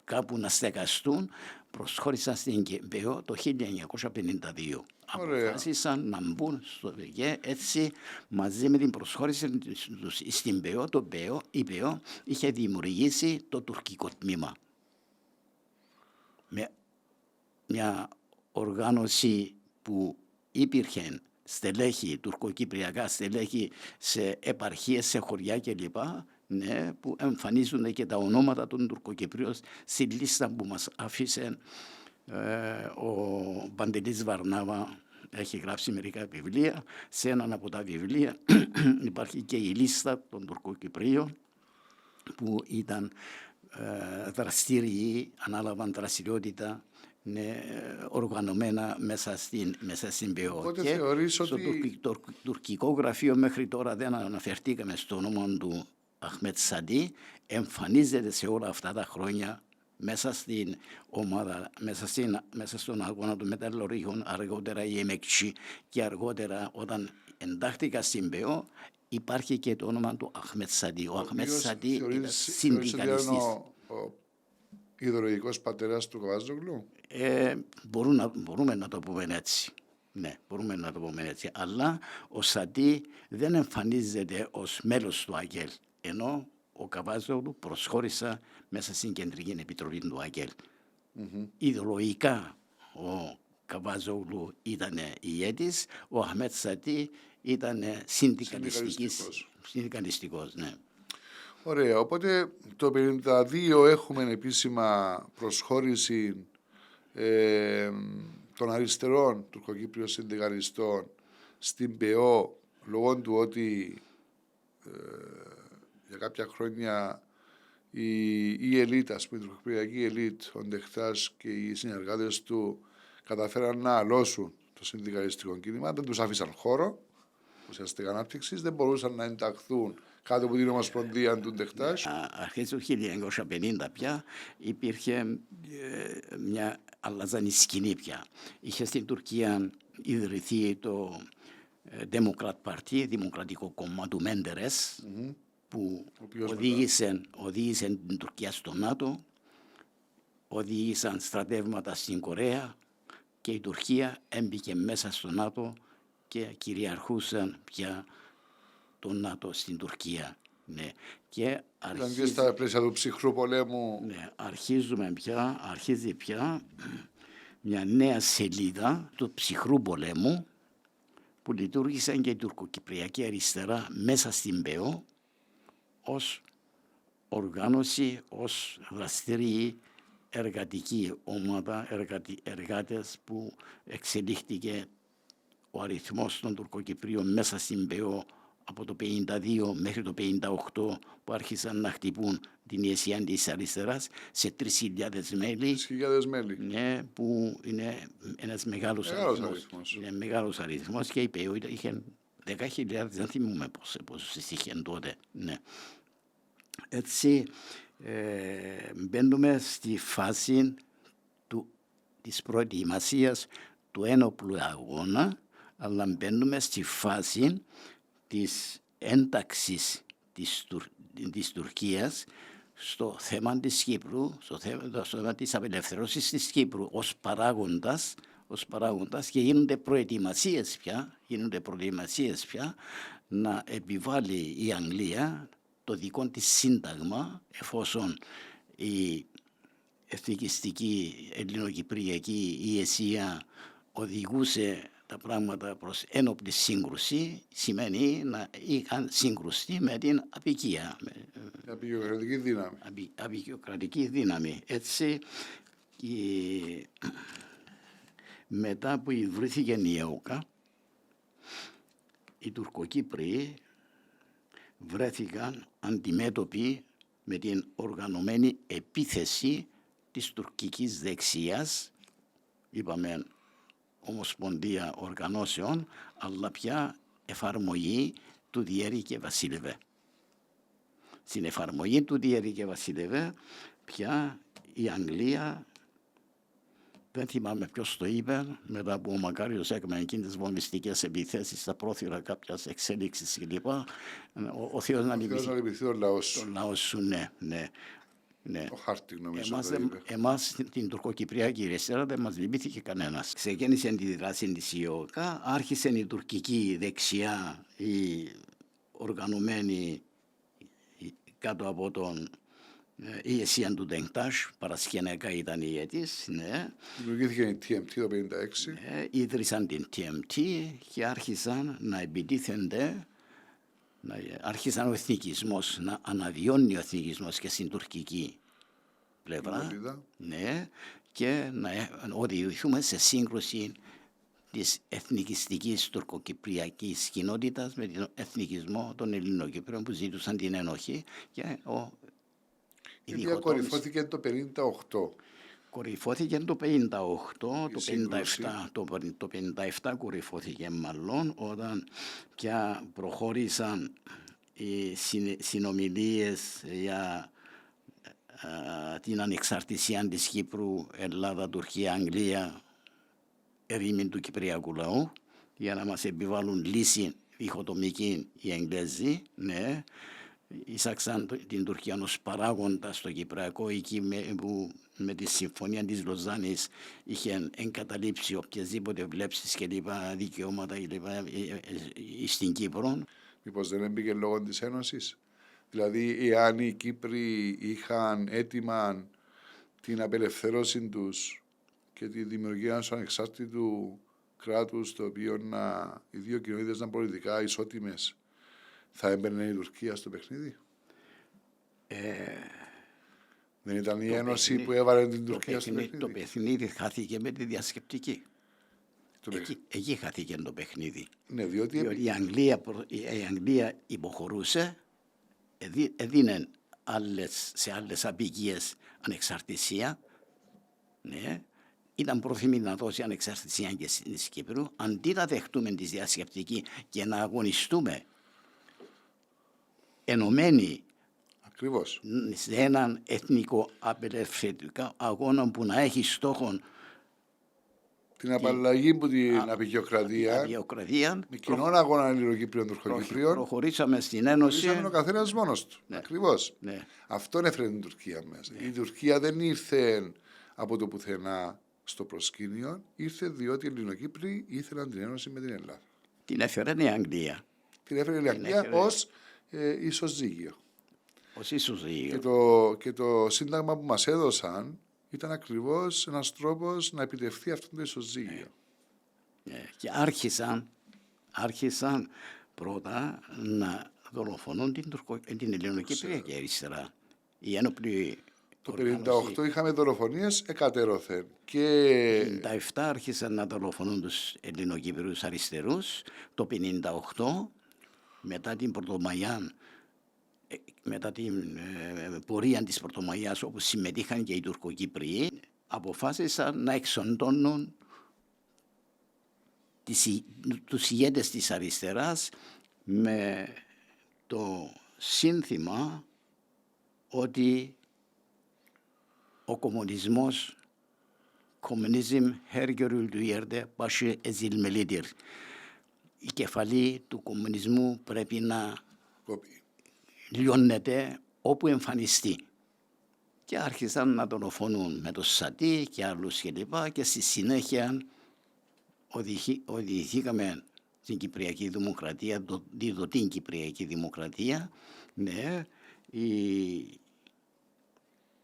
κάπου να στεγαστούν, προσχώρησαν στην ΚΕΠΕΟ το 1952. Αποφάσισαν να μπουν στο ΒΕΚΕ, έτσι μαζί με την προσχώρηση τους στην ΠΕΟ, η ΠΕΟ είχε δημιουργήσει το τουρκικό τμήμα. Μια οργάνωση που υπήρχε στελέχη, τουρκοκυπριακά στελέχη σε επαρχίες, σε χωριά κλπ. Ναι, που εμφανίζονται και τα ονόματα των Τουρκοκυπρίων στη λίστα που μας άφησε ο Παντελής Βαρνάβα. Έχει γράψει μερικά βιβλία. Σε έναν από τα βιβλία υπάρχει και η λίστα των Τουρκοκυπρίων που ήταν δραστήριοι, ανάλαβαν δραστηριότητα, ναι, οργανωμένα μέσα στην ΠΕΟ. Οπότε στο τουρκικό γραφείο μέχρι τώρα δεν αναφερθήκαμε στο όνομα του Αχμέτ Σαντί, εμφανίζεται σε όλα αυτά τα χρόνια μέσα στην ομάδα, μέσα στον αγώνα των μεταλλουργών, αργότερα η ΕΜΕΚΤΣΙ και αργότερα όταν εντάχθηκα στην ΠΕΟ υπάρχει και το όνομα του Αχμέτ Σαντί. Ο Αχμέτ Σαντί ήταν συνδικαλιστής. Ο ιδεολογικός πατέρας του Καβάζογλου. Μπορούμε να το πούμε έτσι. Ναι, μπορούμε να το πούμε έτσι. Αλλά ο Σατί δεν εμφανίζεται ως μέλος του ΑΚΕΛ, ενώ ο Καβάζογλου προσχώρησε μέσα στην Κεντρική Επιτροπή του ΑΚΕΛ. Ιδεολογικά ο Καβάζογλου ήταν ηγέτης, ο Αχμέτ Σατί ήταν συνδικαλιστικός. Ναι. Ωραία, οπότε το 1952 έχουμε επίσημα προσχώρηση των αριστερών τουρκοκύπριων συνδικαλιστών στην ΠΕΟ, λόγω του ότι για κάποια χρόνια η ελίτ, ας πούμε, η τουρκοκυπριακή ελίτ, ο Ντεχτάς και οι συνεργάτες του καταφέραν να αλώσουν το συνδικαλιστικό κίνημα, δεν τους άφησαν χώρο ουσιαστικά ανάπτυξης, δεν μπορούσαν να ενταχθούν κάτω από την Ομοσπονδία του Ντεχτάς. Αρχές του 1950 πια υπήρχε μια αλλαζανή σκηνή πια. Είχε στην Τουρκία ιδρυθεί το Democrat Party, Δημοκρατικό Κόμμα του Μέντερες, που οδήγησε την Τουρκία στο ΝΑΤΟ, οδήγησαν στρατεύματα στην Κορέα και η Τουρκία έμπηκε μέσα στο ΝΑΤΟ και κυριαρχούσαν πια το ΝΑΤΟ στην Τουρκία. Ναι. Και στα πλαίσια του ψυχρού πολέμου. Ναι, αρχίζει πια μια νέα σελίδα του ψυχρού πολέμου που λειτουργήσαν και η τουρκοκυπριακή αριστερά μέσα στην ΠΕΟ ως οργάνωση, ως δραστηριή εργατική ομάδα, εργάτες που εξελίχθηκε ο αριθμός των Τουρκοκυπρίων μέσα στην ΠΕΟ από το 1952 μέχρι το 1958 που άρχισαν να χτυπούν την ηγεσία της αριστεράς σε 3.000 μέλη. 3.000 μέλη. Ναι, που είναι ένας μεγάλος αριθμός. Είναι μεγάλος αριθμός και η ΠΕΟ είχε 10.000, δεν θυμούμαι πόσους είχε τότε. Ναι. Έτσι μπαίνουμε στη φάση της προετοιμασίας του ένοπλου αγώνα, αλλά μπαίνουμε στη φάση της ένταξης της Τουρκίας στο θέμα της Κύπρου, στο θέμα της απελευθέρωσης της Κύπρου ως παράγοντας και γίνονται προετοιμασίες πια να επιβάλλει η Αγγλία το δικό της σύνταγμα, εφόσον η εθνικιστική ελληνοκυπριακή ηγεσία οδηγούσε τα πράγματα προς ένοπλη σύγκρουση, σημαίνει να είχαν σύγκρουση με την απικία. Απικιοκρατική δύναμη. Έτσι, μετά που ιδρύθηκε η ΕΟΚΑ, οι Τουρκοκύπριοι βρέθηκαν αντιμέτωποι με την οργανωμένη επίθεση της τουρκικής δεξιάς, είπαμε Ομοσπονδία Οργανώσεων, αλλά πια εφαρμογή του Διέρη και Βασίλευε. Στην εφαρμογή του Διέρη και Βασίλευε πια η Αγγλία, δεν θυμάμαι ποιος το είπε, μετά που ο Μακάριος έκαμε εκείνες βομβιστικές επιθέσεις στα πρόθυρα κάποιας εξέλιξης κλπ. Ο Θεός να λυπηθεί τον λαό σου, ναι. Ο Χάρτη νομίζω το είπε. Εμάς την τουρκοκυπριακή αριστερά δεν μας λυπήθηκε κανένας. Ξεκίνησε τη δράση της ΙΟΚΑ, άρχισε η τουρκική δεξιά, η οργανωμένη κάτω από τον ηγεσία του Ντεγκτάς, παρασκηνιακά ήταν η ηγέτης. Ναι. Δημιουργήθηκε η TMT το 1956. Ναι, ίδρυσαν την TMT και άρχισαν να επιτίθενται. Άρχισαν ο εθνικισμός, να αναβιώνει ο εθνικισμός και στην τουρκική πλευρά, ναι, και να οδηγηθούμε σε σύγκρουση της εθνικιστικής τουρκοκυπριακής κοινότητας με τον εθνικισμό των Ελληνοκυπρίων που ζήτουσαν την ενοχή και η οποία κορυφώθηκε το 1958. Κορυφώθηκε το 1958, το 1957 κορυφώθηκε μάλλον, όταν πια προχώρησαν οι συνομιλίες για την ανεξαρτησία της Κύπρου, Ελλάδα, Τουρκία, Αγγλία, ερήμην του Κυπριακού λαού, για να μας επιβάλλουν λύση διχοτομική οι Εγγλέζοι, ναι. εισάξαν την Τουρκία ως παράγοντα στο Κυπριακό, εκεί που με τη συμφωνία της Λοζάνης είχε εγκαταλείψει οποιασδήποτε βλέψεις και λοιπά δικαιώματα στην Κύπρο. Μήπως δεν έμπηκε λόγω της Ένωσης? Δηλαδή, εάν οι Κύπροι είχαν έτοιμα την απελευθέρωση τους και τη δημιουργία ενός ανεξάρτητου κράτους, το οποίο οι δύο κοινότητες ήταν πολιτικά ισότιμες, θα έμπαινε η Τουρκία στο παιχνίδι? Δεν ήταν η Ένωση που έβαλε την Τουρκία στο παιχνίδι? Το παιχνίδι χάθηκε με τη διασκεπτική. Εκεί χάθηκε το παιχνίδι. Ναι, διότι η Αγγλία υποχωρούσε, έδινε σε άλλες απικίες ανεξαρτησία, ναι, ήταν πρόθυμη να δώσει ανεξαρτησία και στην Κύπρου, αντί να δεχτούμε τη διασκεπτική και να αγωνιστούμε ενωμένοι ακριβώς σε έναν εθνικό απελευθερωτικό αγώνα που να έχει στόχο την απαλλαγή από την απεικιοκρατία, με κοινόν αγώνα Ελληνοκύπριων Τουρκοκύπριων. Προχωρήσαμε στην Ένωση. Προχωρήσαμε ο καθένας μόνος του. Ναι. Ακριβώς. Ναι. Αυτόν έφερε την Τουρκία μέσα. Ναι. Η Τουρκία δεν ήρθε από το πουθενά στο προσκήνιο, ήρθε διότι οι Ελληνοκύπροι ήθελαν την Ένωση με την Ελλάδα. Την έφερε η Αγγλία. Την έφερε η Αγγλία ως ισοζύγιο. Ως ισοζύγιο. Και το σύνταγμα που μας έδωσαν ήταν ακριβώς ένας τρόπος να επιτευχθεί αυτό το ισοζύγιο. Και άρχισαν πρώτα να δολοφονούν την Ελληνοκύπριακη αριστερά. Η ένοπλη το 1958 είχαμε δολοφονίες εκατέρωθεν. Και το 1957 άρχισαν να δολοφονούν τους Ελληνοκύπριους αριστερούς. Το 1958 μετά την Πρωτομαγιά, μετά την πορεία της Πρωτομαγιάς, όπου συμμετείχαν και οι Τουρκοκύπριοι, αποφάσισαν να εξοντώνουν τους ηγέτες της αριστεράς με το σύνθημα ότι ο κομμουνισμός «Communism hergörüldü başı ezilmelidir». Η κεφαλή του κομμουνισμού πρέπει να λιώνεται όπου εμφανιστεί. Και άρχισαν να δολοφονούν με το Σατί και άλλους κλπ. Και στη συνέχεια οδηγηθήκαμε στην Κυπριακή Δημοκρατία, την Κυπριακή Δημοκρατία. Ναι, η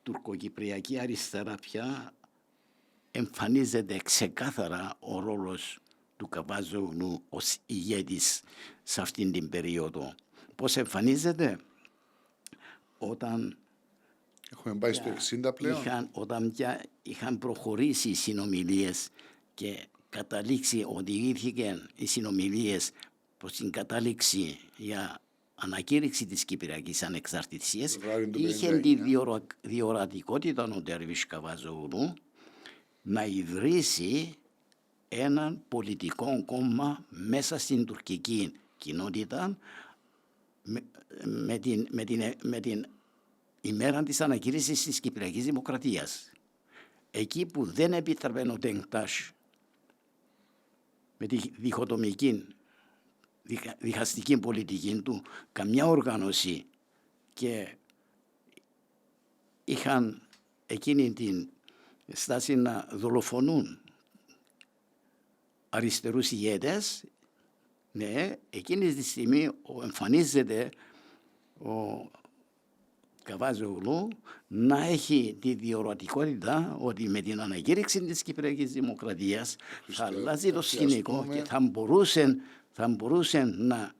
τουρκοκυπριακή αριστερά πια εμφανίζεται ξεκάθαρα ο ρόλος του Καβάζογλου ως ηγέτης σε αυτήν την περίοδο. Πώς εμφανίζεται? Όταν έχουμε πάει στο 60 πλέον. Όταν πια είχαν προχωρήσει οι συνομιλίες και οδηγήθηκαν οι συνομιλίες προς την κατάληξη για ανακήρυξη της Κυπριακής Ανεξαρτησίας, είχε τη διορατικότητα ο Ντέρβις Καβάζογλου να ιδρύσει έναν πολιτικό κόμμα μέσα στην τουρκική κοινότητα με την ημέρα της ανακήρυξης της Κυπριακής Δημοκρατίας. Εκεί που δεν επίτρεπε ο Τεγκτάς με τη διχοτομική διχαστική πολιτική του καμιά οργάνωση και είχαν εκείνη την στάση να δολοφονούν αριστερούς ηγέτες, ναι, εκείνη τη στιγμή εμφανίζεται ο Καβάζογλου να έχει τη διορατικότητα ότι με την ανακήρυξη της Κυπριακής Δημοκρατίας θα αλλάζει το σκηνικό και θα μπορούσε να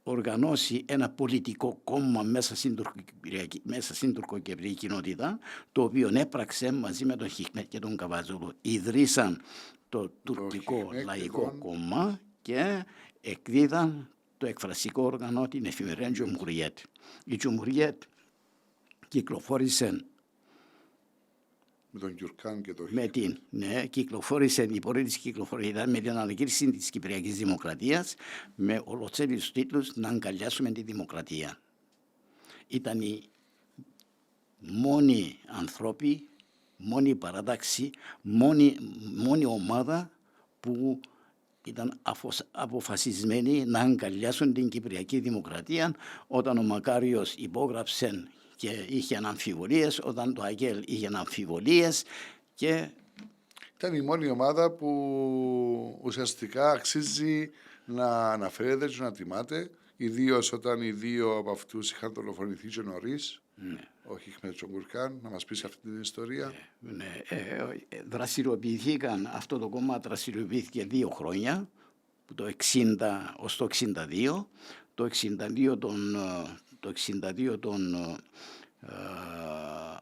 οργανώσει ένα πολιτικό κόμμα μέσα στην τουρκοκυπριακή κοινότητα, το οποίο έπραξε μαζί με τον Χικμέτ και τον Καβάζογλου. Ιδρύσαν το τουρκικό λαϊκό κόμμα και εκδίδαν το εκφραστικό όργανο, την εφημερίδα Cumhuriyet. Η Cumhuriyet κυκλοφόρησε με τον Γιουρκάν και τον κυκλοφόρησε η πορεία της κυκλοφορία με την ανακήρυξη της Κυπριακής Δημοκρατίας με ολοτσέλιους τίτλους «Να αγκαλιάσουμε τη δημοκρατία». Ήταν οι μόνοι ανθρώποι, μόνη παράταξη, μόνη ομάδα που ήταν αποφασισμένοι να αγκαλιάσουν την Κυπριακή Δημοκρατία όταν ο Μακάριος υπόγραψε και είχε αμφιβολίες, όταν το ΑΚΕΛ είχε αμφιβολίες και... Ήταν η μόνη ομάδα που ουσιαστικά αξίζει να αναφέρεται και να τιμάται, ιδίως όταν οι δύο από αυτούς είχαν δολοφονηθεί και νωρίς. Ναι. Ο Χιχμέτ και ο Γκουρκάν, να μας πεις αυτή την ιστορία. Ναι, δραστηριοποιηθήκαν, αυτό το κόμμα δραστηριοποιήθηκε 2 χρόνια, το 60 ως το 62. Το 62 τον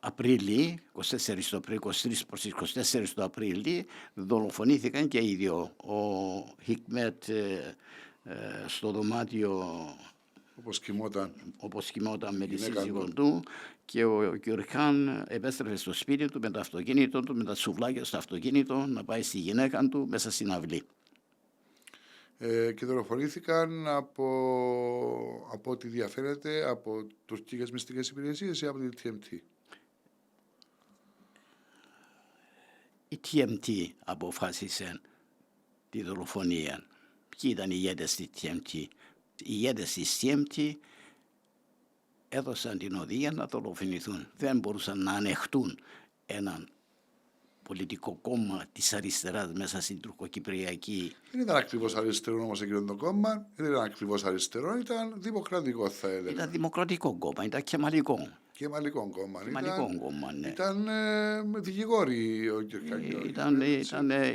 Απρίλη, 24 το Απρίλη, 23 προς 24 το Απρίλη, δολοφονήθηκαν και οι δύο. Ο Χιχμέτ στο δωμάτιο όπως κοιμόταν με τη σύζυγο του, και ο Γκουρκάν επέστρεφε στο σπίτι του με το αυτοκίνητο του, με τα σουβλάκια στο αυτοκίνητο, να πάει στη γυναίκα του μέσα στην αυλή. Και δολοφονήθηκαν από ό,τι διαφαίνεται από τουρκικές μυστικές υπηρεσίες ή από την TMT. Η TMT αποφάσισε τη δολοφονία. Ποιοι ήταν οι ηγέτες της TMT? Οι ηγέτες της TMT έδωσαν την οδηγία να δολοφονηθούν. Δεν μπορούσαν να ανεχτούν έναν πολιτικό κόμμα της αριστεράς μέσα στην τουρκοκυπριακή. Δεν ήταν ακριβώς αριστερό όμως εκείνο το κόμμα, δεν ήταν ακριβώς αριστερό, ήταν δημοκρατικό θα έλεγα. Ήταν δημοκρατικό κόμμα, ήταν κεμαλικό. Κεμαλικό κόμμα. Ναι. Ήταν δικηγόροι ο Γκουρκάν.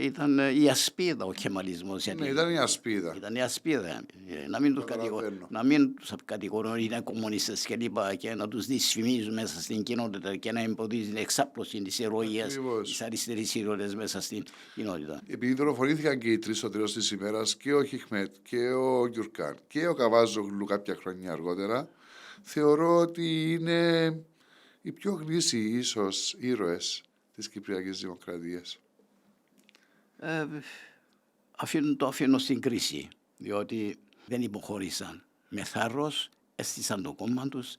Ήταν η ασπίδα ο κεμαλισμός. Ναι, ήταν η ασπίδα. Ήταν η ασπίδα. Να μην τους κατηγορούν είναι κομμουνιστές και λοιπά, και να τους δυσφημίζουν μέσα στην κοινότητα και να εμποδίζουν την εξάπλωση της ερωίας της αριστερής ήρωες μέσα στην κοινότητα. Επειδή δολοφονήθηκαν και οι τρεις στο τέλος της ημέρας, και ο Χιχμέτ και ο Γκουρκάν και ο Καβάζογλου κάποια χρόνια αργότερα, θεωρώ ότι είναι οι πιο γνήσιοι ίσως ήρωες της Κυπριακής Δημοκρατίας. Το αφήνω στην κρίση, διότι δεν υποχώρησαν. Με θάρρος έστησαν το κόμμα τους,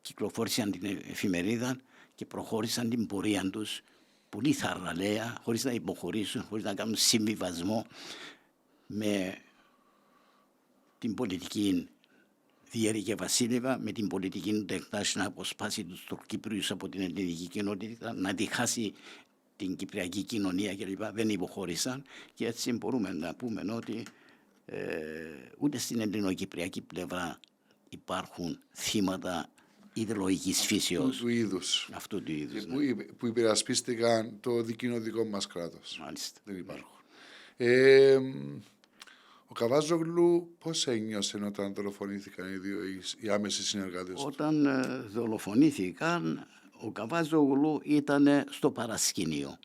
κυκλοφόρησαν την εφημερίδα και προχώρησαν την πορεία τους πολύ θαραλέα, χωρίς να υποχωρήσουν, χωρίς να κάνουν συμβιβασμό με την πολιτική Διέρη Βασίλευα, με την πολιτική του Τεκτάση να αποσπάσει τους Τουρκύπριους από την ελληνική κοινότητα, να διχάσει την κυπριακή κοινωνία κλπ. Δεν υποχώρησαν, και έτσι μπορούμε να πούμε ότι ούτε στην ελληνοκυπριακή πλευρά υπάρχουν θύματα ιδεολογικής φύσεως αυτού του είδους. Που υπερασπίστηκαν το δικοινοτικό μας κράτος. Μάλιστα. Δεν υπάρχουν. Ο Καβάζογλου πώς ένιωσε όταν δολοφονήθηκαν οι δύο οι άμεσοι συνεργάτες του? Όταν δολοφονήθηκαν, ο Καβάζογλου ήταν στο παρασκήνιο.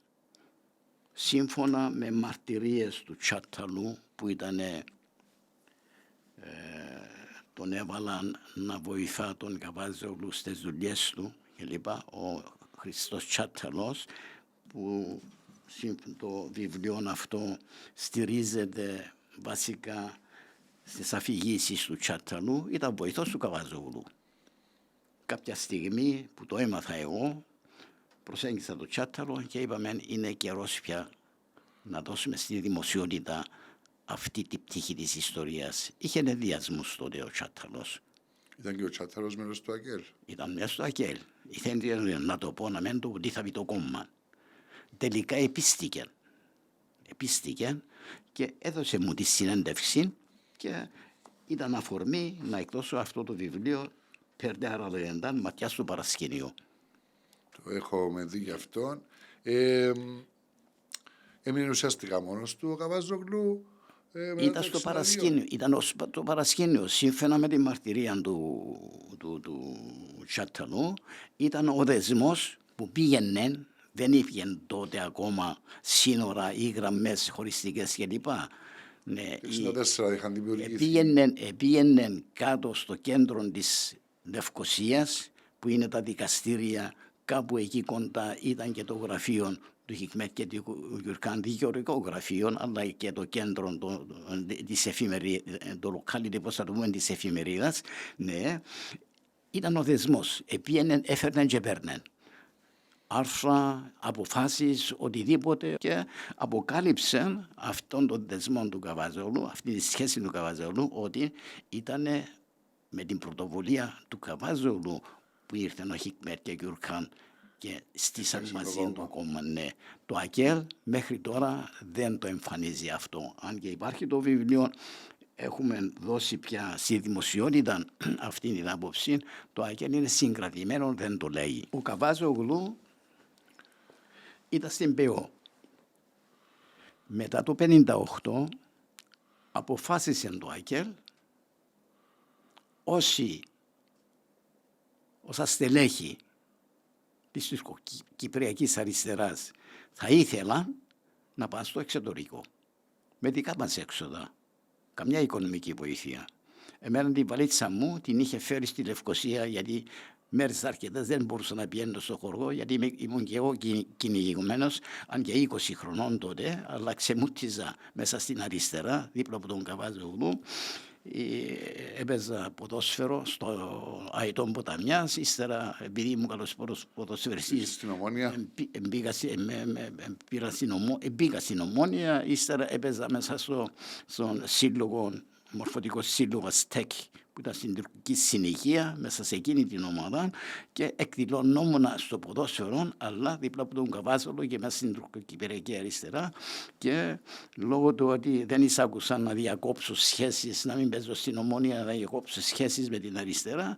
Σύμφωνα με μαρτυρίες του Τσάταλου, που ήταν τον έβαλαν να βοηθά τον Καβάζογλου στις δουλειές του κλπ. Ο Χριστός Τσάταλος, που το βιβλίο αυτό στηρίζεται βασικά στις αφηγήσεις του Τσάταλου, ήταν βοηθός του Καβάζογλου. Κάποια στιγμή που το έμαθα εγώ, προσέγγισα το Τσάταλο και είπαμε είναι καιρός πια να δώσουμε στη δημοσιότητα αυτή την πτυχή της ιστορίας. Είχε ενδιασμούς τότε ο Τσάταλος. Ήταν και ο Τσάταλος μέλος του ΑΚΕΛ. Ήταν μέλος του ΑΚΕΛ. Ήθελε να το πω, να μην το τι θα πει το κόμμα. Τελικά επίστηκε και έδωσε μου τη συνέντευξη και ήταν αφορμή να εκδώσω αυτό το βιβλίο «Περντέρα Λεγεντάν, ματιά στο παρασκήνιο». Το έχω με δει γι' αυτόν. Έμεινε ουσιαστικά μόνος του ο Καβάζογλου. Ήταν στο παρασκήνιο, το παρασκήνιο, σύμφωνα με τη μαρτυρία του Τσάταλου, ήταν ο δεσμός που πήγαινε. Δεν υπήρχαν τότε ακόμα σύνορα ή γραμμές χωριστικές κλπ. Ναι, 64 είχαν δημιουργηθεί. Πήγαιναν κάτω στο κέντρο της Λευκωσίας, που είναι τα δικαστήρια, κάπου εκεί κοντά ήταν και το γραφείο του Χιχμέτ και του Γκουρκάν, δικαιωρικό γραφείο, αλλά και το κέντρο της εφημερίδας, το locality, πώς θα το πούμε, της εφημερίδας. Ναι, ήταν ο δεσμός. Έφερναν και παίρναν. άρθρα, αποφάσεις, οτιδήποτε και αποκάλυψε αυτόν τον δεσμό του Καβάζογλου, αυτή τη σχέση του Καβάζογλου, ότι ήταν με την πρωτοβουλία του Καβάζογλου που ήρθαν ο Χικμέτ και Γκιουρκάν και στήσαν μαζί το κόμμα. Ναι. Το ΑΚΕΛ μέχρι τώρα δεν το εμφανίζει αυτό. Αν και υπάρχει το βιβλίο, έχουμε δώσει πια στη δημοσιότητα αυτή την άποψη, το ΑΚΕΛ είναι συγκρατημένο, δεν το λέει. Ο Καβάζογλου ήταν στην ΠΕΟ. Μετά το 1958 αποφάσισε το ΑΚΕΛ όσα στελέχη της Κυπριακής Αριστεράς θα ήθελαν να πάνε στο εξωτερικό με δικά μας έξοδα, καμιά οικονομική βοήθεια. Εμένα την βαλίτσα μου την είχε φέρει στη Λευκοσία, γιατί μέρες αρκετές δεν μπορούσα να πηγαίνω στο χωριό, γιατί ήμουν και εγώ κυνηγημένος, αν και 20 χρονών τότε, αλλά ξεμούτιζα μέσα στην αριστερά, δίπλα από τον Καβάζογλου. Έπαιζα ποδόσφαιρο στο Αητόν Ποταμιάς, ύστερα επειδή ήμουν καλός ποδοσφαιριστής στην Ομόνια. Μπήκα στην Ομόνια, ύστερα έπαιζα μέσα στον σύλλογο, μορφωτικό σύλλογο ΣΤΕΚ που ήταν στην τουρκική συνοικία, μέσα σε εκείνη την ομάδα, και εκδηλωνόμουν στο ποδόσφαιρο, αλλά δίπλα από τον Καβάζογλου και μέσα στην τουρκοκυπριακή αριστερά, και λόγω του ότι δεν εισάκουσαν να διακόψω σχέσεις, να μην παίζω στην Ομόνια, να διακόψω σχέσεις με την αριστερά,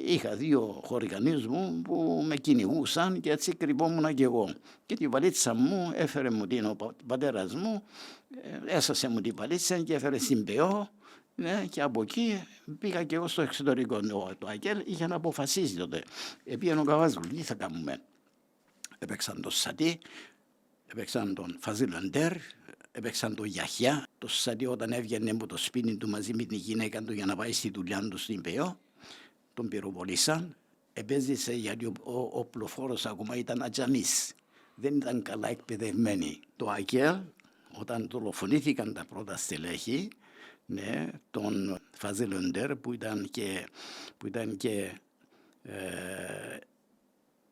είχα 2 χωρικανείς μου που με κυνηγούσαν και έτσι κρυβόμουν και εγώ. Και τη βαλίτσα μου έφερε μου ο πατέρας μου, έσασε μου τη βαλίτσα και έφερε στην ΠΕΟ. Ναι, και από εκεί πήγα και εγώ στο εξωτερικό. Το ΑΚΕΛ είχε να αποφασίσει τότε. Πήγαινε ο Καβάζογλου, τι θα κάνουμε. Έπαιξαν τον Σατί, έπαιξαν τον Φαζιλαντέρ, έπαιξαν τον Γιαχιά. Το Σατί όταν έβγαινε από το σπίτι του μαζί με την γυναίκα του για να πάει στη δουλειά του στην ΠΕΟ, τον πυροβολήσαν. Επέζησε γιατί ο οπλοφόρος ακόμα ήταν ατζαμής. Δεν ήταν καλά εκπαιδευμένοι. Το ΑΚΕΛ, όταν δολοφονήθηκαν τα πρώτα στελέχη, ναι, τον Φαζιλαντέρ που ήταν και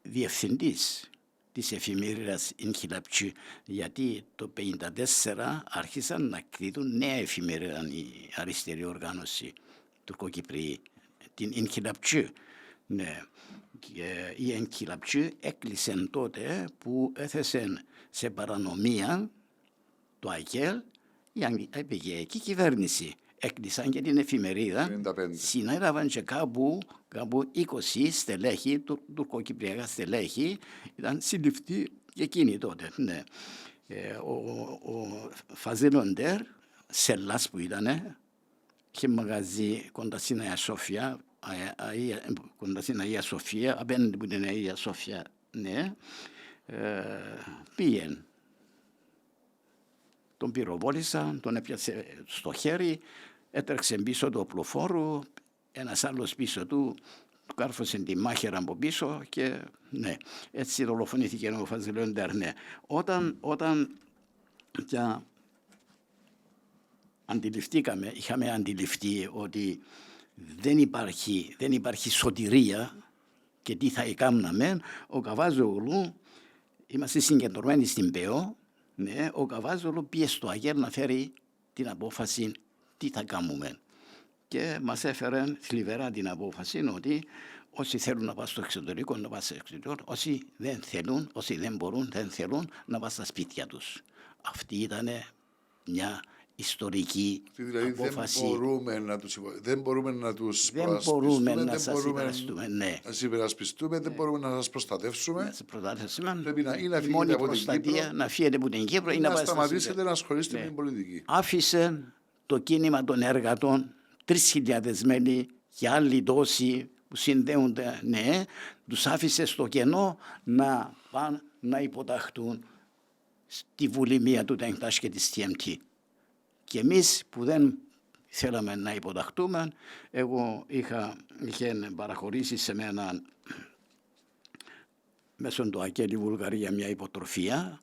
διευθυντής της εφημερίδας Ινχιλαπτσού, γιατί το 1954 άρχισαν να εκδίδουν νέα εφημερίδα η αριστερή οργάνωση τουρκοκυπριακή, την Ινχιλαπτσού. Ναι. Και η Ινχιλαπτσού έκλεισε τότε που έθεσε σε παρανομία το ΑΚΕΛ η αιγυπτιακή κυβέρνηση. Έκλεισαν και την εφημερίδα, συνέλαβαν και κάπου 20 στελέχη, τουρκοκυπριακά στελέχη, ήταν συλληφτοί και εκείνοι τότε. Ναι. Ο Φαζιλαντέρ, Σελάς που ήταν, είχε μαγαζί κοντά στην Αγία Σοφία, απέναντι που την Αγία Σοφία, ναι, πήγαινε. Τον πυροβόλησαν, τον έπιασε στο χέρι, έτρεξε πίσω του οπλοφόρου, ένας άλλος πίσω του κάρφωσε τη μάχαιρα από πίσω και ναι, έτσι δολοφονήθηκε ο Φαζιλαντέρ. Ναι. Όταν πια είχαμε αντιληφθεί ότι δεν υπάρχει σωτηρία και τι θα έκαναμε, ο Καβάζογλου, είμαστε συγκεντρωμένοι στην ΠΕΟ, ναι, ο Καβάζογλου πήγε στο ΑΚΕΛ να φέρει την απόφαση τι θα κάνουμε. Και μας έφερε θλιβερά την απόφαση ότι όσοι θέλουν να πάνε στο εξωτερικό να πάνε στο εξωτερικό, όσοι δεν θέλουν, όσοι δεν μπορούν, δεν θέλουν να πάνε στα σπίτια τους. Αυτή ήταν μια ιστορική απόφαση. Δεν μπορούμε να τους υπερασπιστούμε, δεν μπορούμε να σας προστατεύσουμε. Πρέπει να φύγετε από την Κύπρο, να φύγετε από την Κύπρο ή να σταματήσετε να ασχολείστε με την πολιτική. Άφησε το κίνημα των εργατών 3.000 μέλη και άλλοι τόσοι που συνδέονται, ναι, τους άφησε στο κενό να πάνε να υποταχτούν στη βουλημία του Τεγκτάς και της TMT. Και εμείς που δεν θέλαμε να υποταχτούμε, εγώ είχε παραχωρήσει σε μένα μέσω του ΑΚΕΛ η Βουλγαρία μια υποτροφία,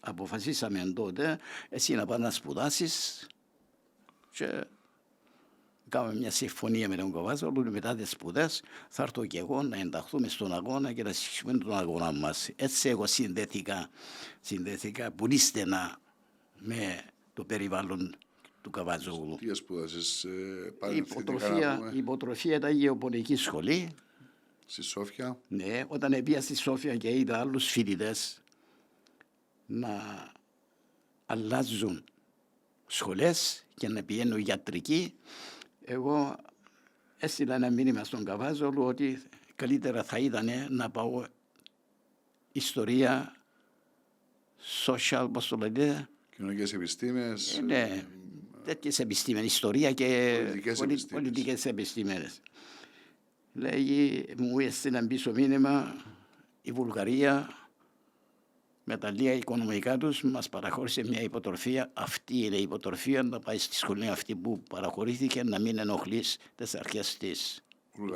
αποφασίσαμε τότε εσύ να πας να σπουδάσεις και κάνουμε μια συμφωνία με τον Καβάζογλου, μετά τις σπουδές θα έρθω και εγώ να ενταχθούμε στον αγώνα και να συνεχίσουμε τον αγώνα μας. Έτσι εγώ συνδέθηκα πολύ στενά με το περιβάλλον του Καβάζογλου. Τι σπούδασες Η υποτροφία ήταν γεωπονική σχολή. Στη Σόφια. Ναι, όταν πήγα στη Σόφια και είδα άλλους φοιτητές να αλλάζουν σχολές και να πηγαίνουν ιατρική, εγώ έστειλα ένα μήνυμα στον Καβάζογλου ότι καλύτερα θα ήταν να πάω ιστορία, social, πώς το λέτε. Κοινωνικές επιστήμες. Ναι, τέτοιες επιστήμες, ιστορία και πολιτικές επιστήμες. Λέγει, μου έστειλαν πίσω μήνυμα, η Βουλγαρία με τα λίγα οικονομικά τους μας παραχώρησε μια υποτροφία. Αυτή είναι η υποτροφία, να πάει στη σχολή αυτή που παραχωρήθηκε, να μην ενοχλείς τις αρχές της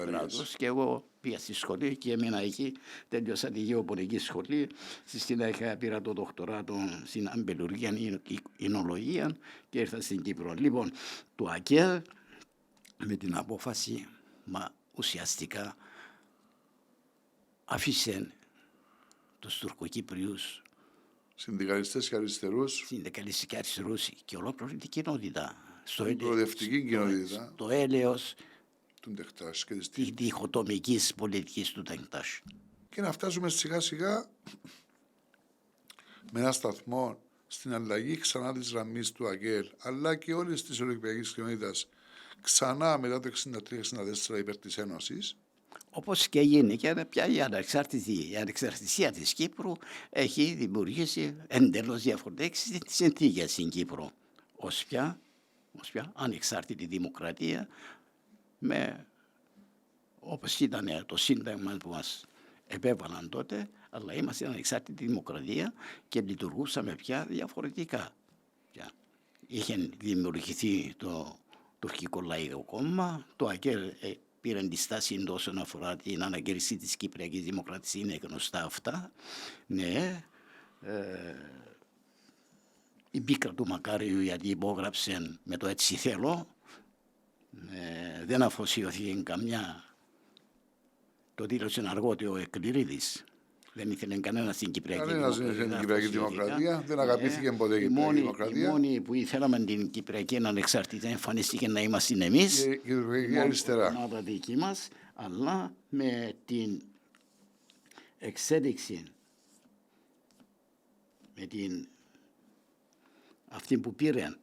κράτους. Και εγώ πήγα στη σχολή και έμεινα εκεί, τέλειωσα τη γεωπονική σχολή. Στη συνέχεια πήρα το δοκτοράτο στην αμπελουργία εινολογία και ήρθα στην Κύπρο. Λοιπόν, το ΑΚΕΛ με την απόφαση, μα ουσιαστικά άφησε τους Τουρκοκύπριους συνδικαλιστές και αριστερούς. Συνδικαλιστές και αριστερούς και ολόκληρη την κοινότητα. Την προοδευτική κοινότητα. Το έλεος της διχοτομικής πολιτικής του Τεκτάς. Και να φτάσουμε σιγά σιγά με ένα σταθμό στην αλλαγή ξανά της γραμμής του ΑΚΕΛ, αλλά και όλης της Ολυμπιακής κοινότητας ξανά μετά το 1963-1964 υπέρ της Ένωσης. Όπως και γίνει και πια η ανεξαρτησία της Κύπρου έχει δημιουργήσει εντελώς διαφορετικές συνθήκες στην Κύπρο. Ως πια ανεξάρτητη δημοκρατία με όπως ήταν το σύνταγμα που μας επέβαλαν τότε, αλλά είμαστε ανεξάρτητη δημοκρατία και λειτουργούσαμε πια διαφορετικά. Είχε δημιουργηθεί το Τουρκικό Λαϊκό Κόμμα, το ΑΚΕΛ πήρε τη στάση όσον αφορά την ανακήρυξη της Κυπριακής Δημοκρατίας, είναι γνωστά αυτά. Ναι, η Πίκρα του Μακάριου, γιατί υπόγραψε με το «Έτσι θέλω», δεν αφοσιώθηκε καμιά. Το δήλωσε αργότερα ο Εκκληρίδης. Δεν ήθελε κανένα στην Κυπριακή Δημοκρατία. Δεν αγαπήθηκε ποτέ η Κυπριακή Δημοκρατία. Οι μόνοι που ήθελαμε την Κυπριακή ανεξαρτησία εμφανίστηκε να είμαστε εμείς. Και η Κυπριακή Αριστερά. Ομάδα δική μας, αλλά με την εξέλιξη, με την αυτή που πήρε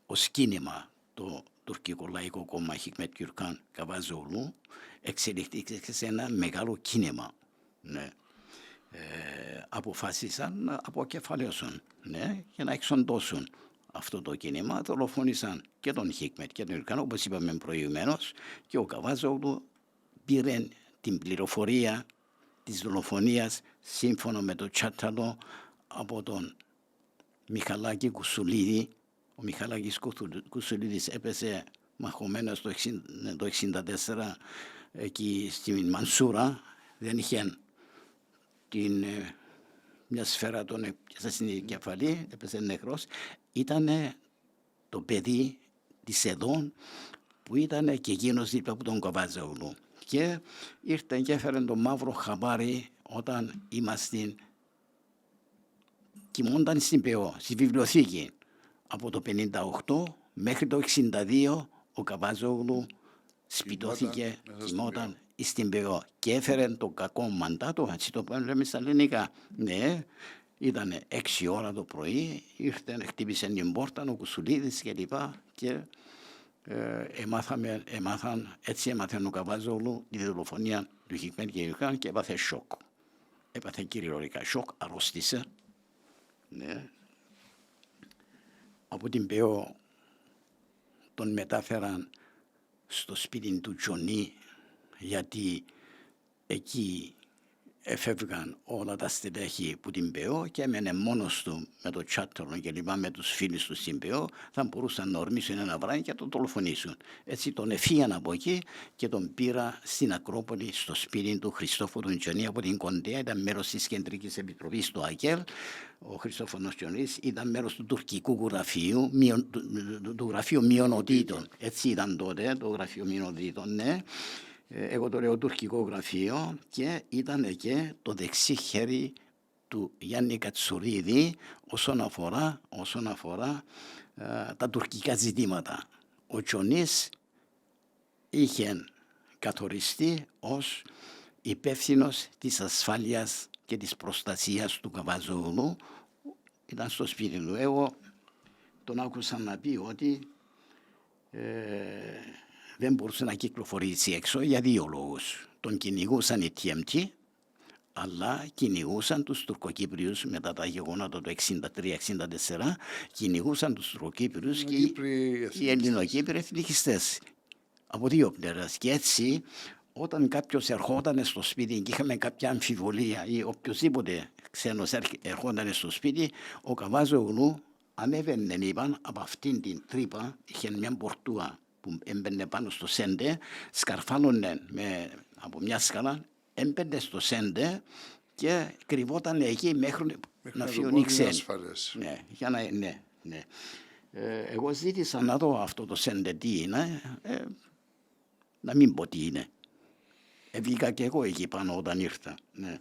ως κίνημα το Τουρκικό Λαϊκό Κόμμα Χικμέτ Κιουρκάν Καβάζογλου, εξελιχθήκε σε ένα μεγάλο κίνημα. Ναι. Αποφάσισαν να αποκεφαλαιώσουν, ναι, για να εξοντώσουν αυτό το κίνημα. Δολοφόνησαν και τον Χικμέτ και τον Κιουρκάν, όπως είπαμε προηγουμένως, και ο Καβάζογλου πήρε την πληροφορία της δολοφονίας σύμφωνα με το τσάταλο από τον Μιχαλάκη Κουσουλίδη. Ο Μιχαλάκης Κουσουλίδης έπεσε μαχωμένος το 1964 εκεί στην Μανσούρα. Δεν είχε μια σφαίρα τον έπιασε στην κεφαλή, έπεσε νεκρός. Ήταν το παιδί της Εδών που ήταν και εκείνος δίπλα από τον Καβάζογλου. Και ήρθε και έφερε το μαύρο χαμπάρι όταν είμαστε κοιμόνταν στην ΠΕΟ, στη βιβλιοθήκη. Από το 1958 μέχρι το 1962 ο Καβάζογλου σπιτώθηκε, κοιμόταν στην ΠΕΟ και έφερε το κακό μαντάτο, έτσι το λέμε στα ελληνικά. Ναι, ήταν 6 ώρα το πρωί, ήρθε, χτύπησε την πόρτα ο Κουσουλίδης και έτσι έμαθαν ο Καβάζογλου τη δολοφονία του Χικμέτ Κιουρκάν και έπαθε σοκ. Έπαθε κυριολεκτικά σοκ, αρρώστησε. Ναι. Από την ΠΕΟ τον μετάφεραν στο σπίτι του Τζονί, γιατί εκεί έφευγαν όλα τα στελέχη που την ΠΕΟ και έμενε μόνος του με το τσάτρον και λοιπά, με τους φίλους του στην ΠΕΟ, θα μπορούσαν να ορμήσουν ένα βράδυ και να τον δολοφονήσουν. Έτσι τον εφύγαν από εκεί και τον πήρα στην Ακρόπολη, στο σπίτι του Χριστόφορου Τζονή από την Κοντέα. Ήταν μέρος της Κεντρικής Επιτροπής του ΑΚΕΛ. Ο Χριστόφορος Τζονής ήταν μέρος του τουρκικού γραφείου, του γραφείου μειονοτήτων. Έτσι ήταν τότε το γραφείο μειονοτήτων, ναι. Εγώ το λέω τουρκικό γραφείο, και ήταν και το δεξί χέρι του Γιάννη Κατσουρίδη όσον αφορά τα τουρκικά ζητήματα. Ο Τζονής είχε καθοριστεί ως υπεύθυνος της ασφάλειας και της προστασίας του Καβαζόγλου. Ήταν στο σπίτι του. Εγώ τον άκουσα να πει ότι δεν μπορούσε να κυκλοφορήσει έξω για δύο λόγους. Τον κυνηγούσαν οι TMT, αλλά κυνηγούσαν τους Τουρκοκύπριους μετά τα γεγονότα του 1963-1964, κυνηγούσαν τους Τουρκοκύπριους και οι Ελληνοκύπριοι εθνικιστές από δύο πλευρές. Και έτσι, όταν κάποιος ερχόταν στο σπίτι και είχαμε κάποια αμφιβολία ή οποιοδήποτε ξένος ερχόταν στο σπίτι, ο Καβάζογλου ανέβαινε, είπαν, από αυτήν την τρύπα, είχε μια πορτούα που έμπαινε πάνω στο σέντε, σκαρφάλωνε από μια σκάλα, έμπαινε στο σέντε και κρυβόταν εκεί μέχρι να φύγουν οι ξένοι. Ναι. Εγώ ζήτησα να δω αυτό το σέντε τι είναι, να μην πω τι είναι. Βγήκα και εγώ εκεί πάνω όταν ήρθα. Ναι.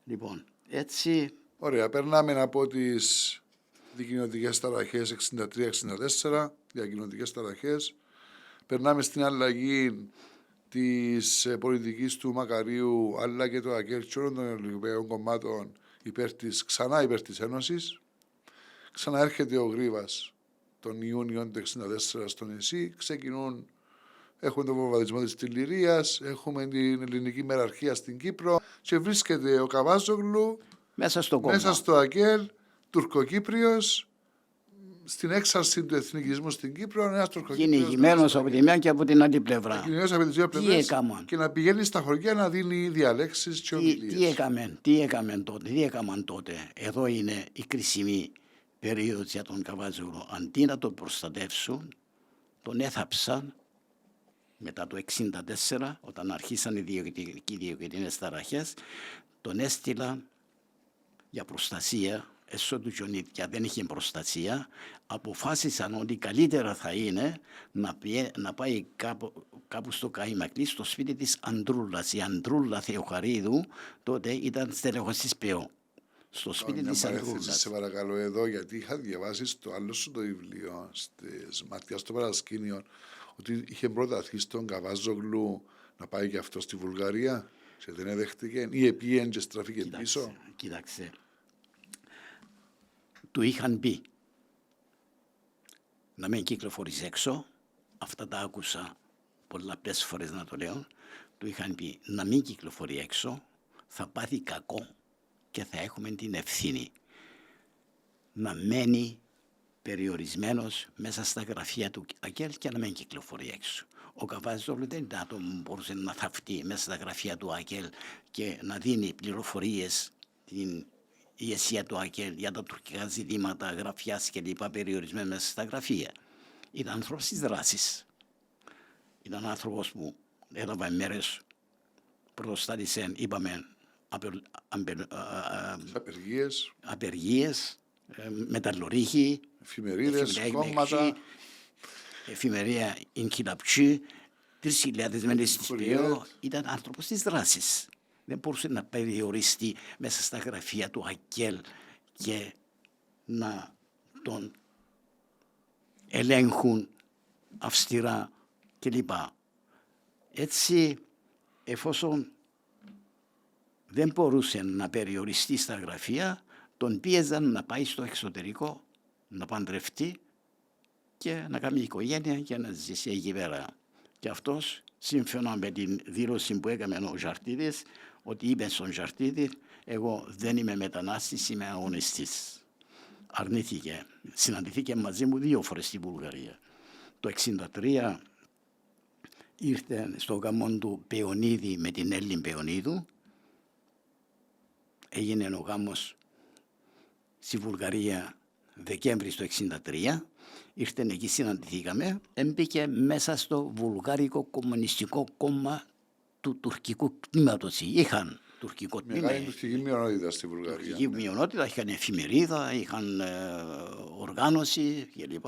Λοιπόν, έτσι... Ωραία, περνάμε από τις δικοινοτικές ταραχές 63-64, διακοινωτικές ταραχές. Περνάμε στην αλλαγή της πολιτικής του Μακαρίου, αλλά και του ΑΚΕΛ και όλων των ελληνικών κομμάτων ξανά υπέρ της Ένωσης. Ξαναέρχεται ο Γρίβας τον Ιούνιο του 1964 στο νησί. Έχουμε τον βομβαρδισμό της Τιλιρίας, έχουμε την ελληνική μεραρχία στην Κύπρο και βρίσκεται ο Καβάζογλου μέσα στο ΑΚΕΛ, Τουρκοκύπριος, στην έξαρση του εθνικισμού στην Κύπρο, ένας Τουρκοκύπριος. Κυνηγημένος από τη μία και από την άλλη πλευρά. Κυνηγημένος από τις δύο πλευρές και να πηγαίνει στα χωριά να δίνει διαλέξεις και ομιλίες. Τι έκαναν τότε. Εδώ είναι η κρίσιμη περίοδος για τον Καβάζογλου. Αντί να τον προστατεύσουν, τον έθαψαν μετά το 1964, όταν αρχίσαν οι διακοινωτικές ταραχές, τον έστειλαν για προστασία. Έσω του Τζονίτια δεν είχε προστασία, αποφάσισαν ότι καλύτερα θα είναι να πάει κάπου στο Καϊμακλή, στο σπίτι της Αντρούλας. Η Αντρούλα Θεοχαρίδου τότε ήταν στελέχος της ΠΕΟ. Στο σπίτι της Αντρούλας. Σε παρακαλώ εδώ, γιατί είχα διαβάσει στο άλλο σου το βιβλίο, στις Ματιάς στο Παρασκήνιο, ότι είχε προταθεί στον Καβάζογλου να πάει και αυτό στη Βουλγαρία και δεν έδεχτηκε ή επήγαινε και στραφήκε πίσω. Κοίταξε. Του είχαν πει να μην κυκλοφορείς έξω, αυτά τα άκουσα πολλαπλές φορές να το λέω, του είχαν πει να μην κυκλοφορεί έξω, θα πάθει κακό και θα έχουμε την ευθύνη να μένει περιορισμένος μέσα στα γραφεία του ΑΚΕΛ και να μην κυκλοφορεί έξω. Ο Καβάζογλου δεν μπορούσε να θαυτεί μέσα στα γραφεία του ΑΚΕΛ και να δίνει πληροφορίες την ηγεσία του ΑΚΕΛ για τα τουρκικά ζητήματα, γραφιάς και λοιπά, περιορισμένα μέσα στα γραφεία. Ήταν άνθρωπος της δράσης. Ήταν άνθρωπος που έλαβε μέρες, πρωτοστάτησε, είπαμε, απεργίες, μεταλλορύχοι, εφημερίδες, κόμματα, εφημερία Ινκυλαπτσί, 3.000 μέλη της ΠΕΟ. Ήταν άνθρωπος της δράσης. Δεν μπορούσε να περιοριστεί μέσα στα γραφεία του ΑΚΕΛ και να τον ελέγχουν αυστηρά κλπ. Έτσι, εφόσον δεν μπορούσε να περιοριστεί στα γραφεία, τον πίεζαν να πάει στο εξωτερικό, να παντρευτεί και να κάνει οικογένεια και να ζήσει εκεί πέρα. Και αυτός, σύμφωνα με την δήλωση που έκανε ο Ζαρτίδης, ότι είπε στον Ζαρτίδη, εγώ δεν είμαι μετανάστης, είμαι αγωνιστής. Αρνήθηκε. Συναντηθήκε μαζί μου 2 φορές στη Βουλγαρία. Το 1963 ήρθε στο γάμο του Πεωνίδη με την Έλλην Πεωνίδου έγινε ο γάμος στη Βουλγαρία Δεκέμβρη το 1963. Ήρθεν εκεί, συναντηθήκαμε. Έμπηκε μέσα στο Βουλγάρικο Κομμουνιστικό Κόμμα του τουρκικού τμήματος. Είχαν τουρκικό τμήμα. Μεγάλη τουρκική μειονότητα στη Βουλγαρία. Τουρκική μειονότητα, είχαν εφημερίδα, είχαν οργάνωση κλπ.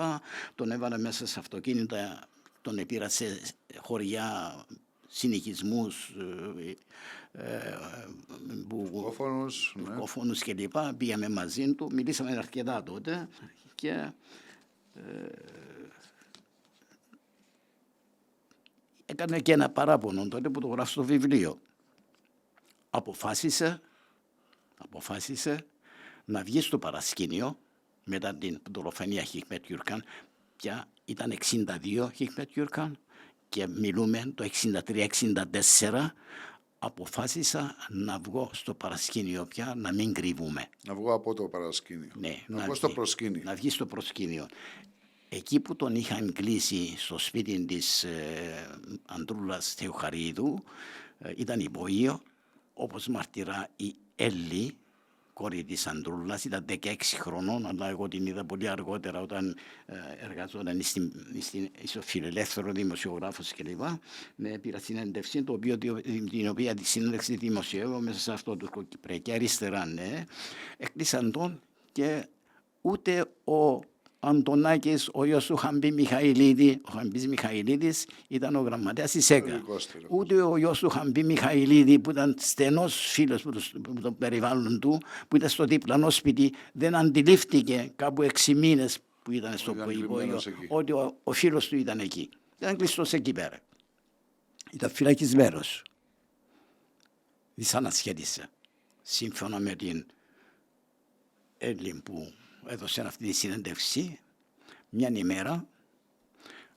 Τον έβαλε μέσα σε αυτοκίνητα, τον επήρα σε χωριά, συνοικισμούς, τουρκόφωνους κλπ. Πήγαμε μαζί του, μιλήσαμε αρκετά τότε και έκανε και ένα παράπονο τότε που το γράφει στο βιβλίο. Αποφάσισε να βγει στο παρασκήνιο μετά την δολοφονία Χικμέτ Γιουρκάν. Πια ήταν 62 Χικμέτ Γιουρκάν και μιλούμε το 63-64. Αποφάσισα να βγω στο παρασκήνιο πια, να μην κρύβουμε. Να βγω από το παρασκήνιο. Ναι, να βγω στο προσκήνιο. Να βγει στο προσκήνιο. Εκεί που τον είχαν κλείσει στο σπίτι της Αντρούλας Θεοχαρίδου, ήταν υπόγειο, όπως μαρτυρά η Έλλη, κόρη της Αντρούλας, ήταν 16 χρονών, αλλά εγώ την είδα πολύ αργότερα όταν εργαζόταν στο Φιλελεύθερο δημοσιογράφος κλπ. Με πήρα συνέντευξη, την οποία τη συνέντευξη δημοσιεύω μέσα σε αυτό το τουρκοκυπριακή αριστερά, ναι. Έκλεισαν τον και ούτε ο Αντωνάκης, ο γιος του Χαμπή Μιχαηλίδη, ο Χαμπής Μιχαηλίδης ήταν ο γραμματέας της ΕΚΑ. Ούτε ο γιος του Χαμπή Μιχαηλίδη, που ήταν στενός φίλος που τον περιβάλλον του, που ήταν στο διπλανό σπίτι, δεν αντιλήφθηκε κάπου 6 μήνες που ήταν στο υπόγειο ότι ο φίλος του ήταν εκεί. Ήταν κλειστός εκεί πέρα. Ήταν φυλακισμένος. Δυσανασχέτησε. Σύμφωνα με την Έλλην που έδωσε αυτή τη συνέντευξη, μια ημέρα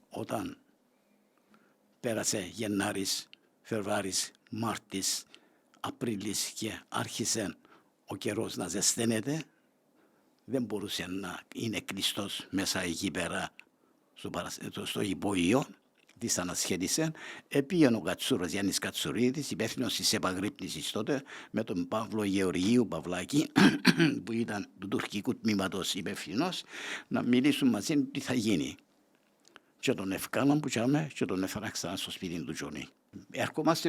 όταν πέρασε Γενάρης, Φεβράρης, Μάρτης, Απρίλης και άρχισε ο καιρός να ζεσταίνεται, δεν μπορούσε να είναι κλειστός μέσα εκεί πέρα στο υπόγειο. Δυσανασχέτησε. Επήγαινε ο Κατσούρας, Γιάννης Κατσουρίδης, υπεύθυνος της επαγρύπνησης τότε, με τον Παύλο Γεωργίου Παυλάκη, που ήταν του τουρκικού τμήματος υπεύθυνος, να μιλήσουν μαζί του τι θα γίνει. Και τον ευκάλαν που τσάμε και τον έφεραν ξανά στο σπίτι του Τζονί. Ερχόμαστε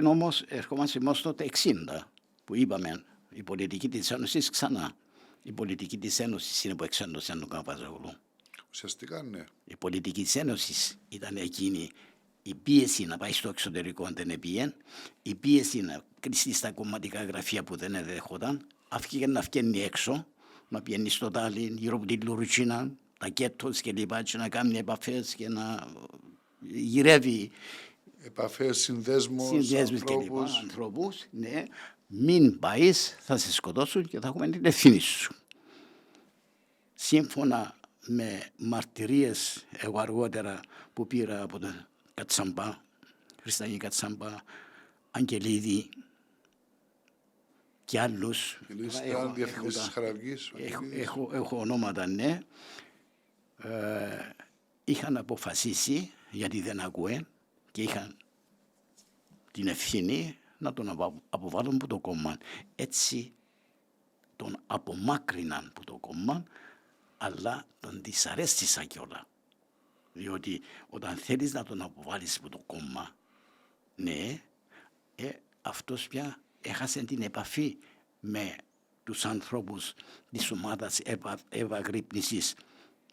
όμως τότε 60, που είπαμε η πολιτική της Ένωσης ξανά. Η πολιτική της Ένωσης είναι που εξέντωσε τον Καπαζόγλου. Ουσιαστικά ναι. Η πολιτική της Ένωσης ήταν εκείνη. Η πίεση να πάει στο εξωτερικό δεν επήγαινε, η πίεση να κρυστεί στα κομματικά γραφεία που δεν δέχονταν, αύκηκε να βγαίνει έξω, να πηγαίνει στο Τάλιν, γύρω από την Λουρουτσίνα, τα κέτος και λοιπά, και να κάνει επαφές και να γυρεύει. Επαφές, συνδέσμους ανθρώπους, ναι. Μην πάεις, θα σε σκοτώσουν και θα έχουμε την ευθύνη σου. Σύμφωνα με μαρτυρίες εγώ αργότερα που πήρα από τον Κατσαμπά, Χριστιανή Κατσαμπά, Αγγελίδη και άλλους. Ήταν διευθυντής της Χαραυγής. Έχω ονόματα, ναι. Είχαν αποφασίσει, γιατί δεν ακούε, και είχαν την ευθύνη να τον αποβάλουν από το κόμμα. Έτσι τον απομάκρυναν από το κόμμα, αλλά τον δυσαρέστησα κιόλα. Διότι όταν θέλεις να τον αποβάλεις από το κόμμα, ναι, αυτός πια έχασε την επαφή με τους ανθρώπους της ομάδας ευαγρύπνησης,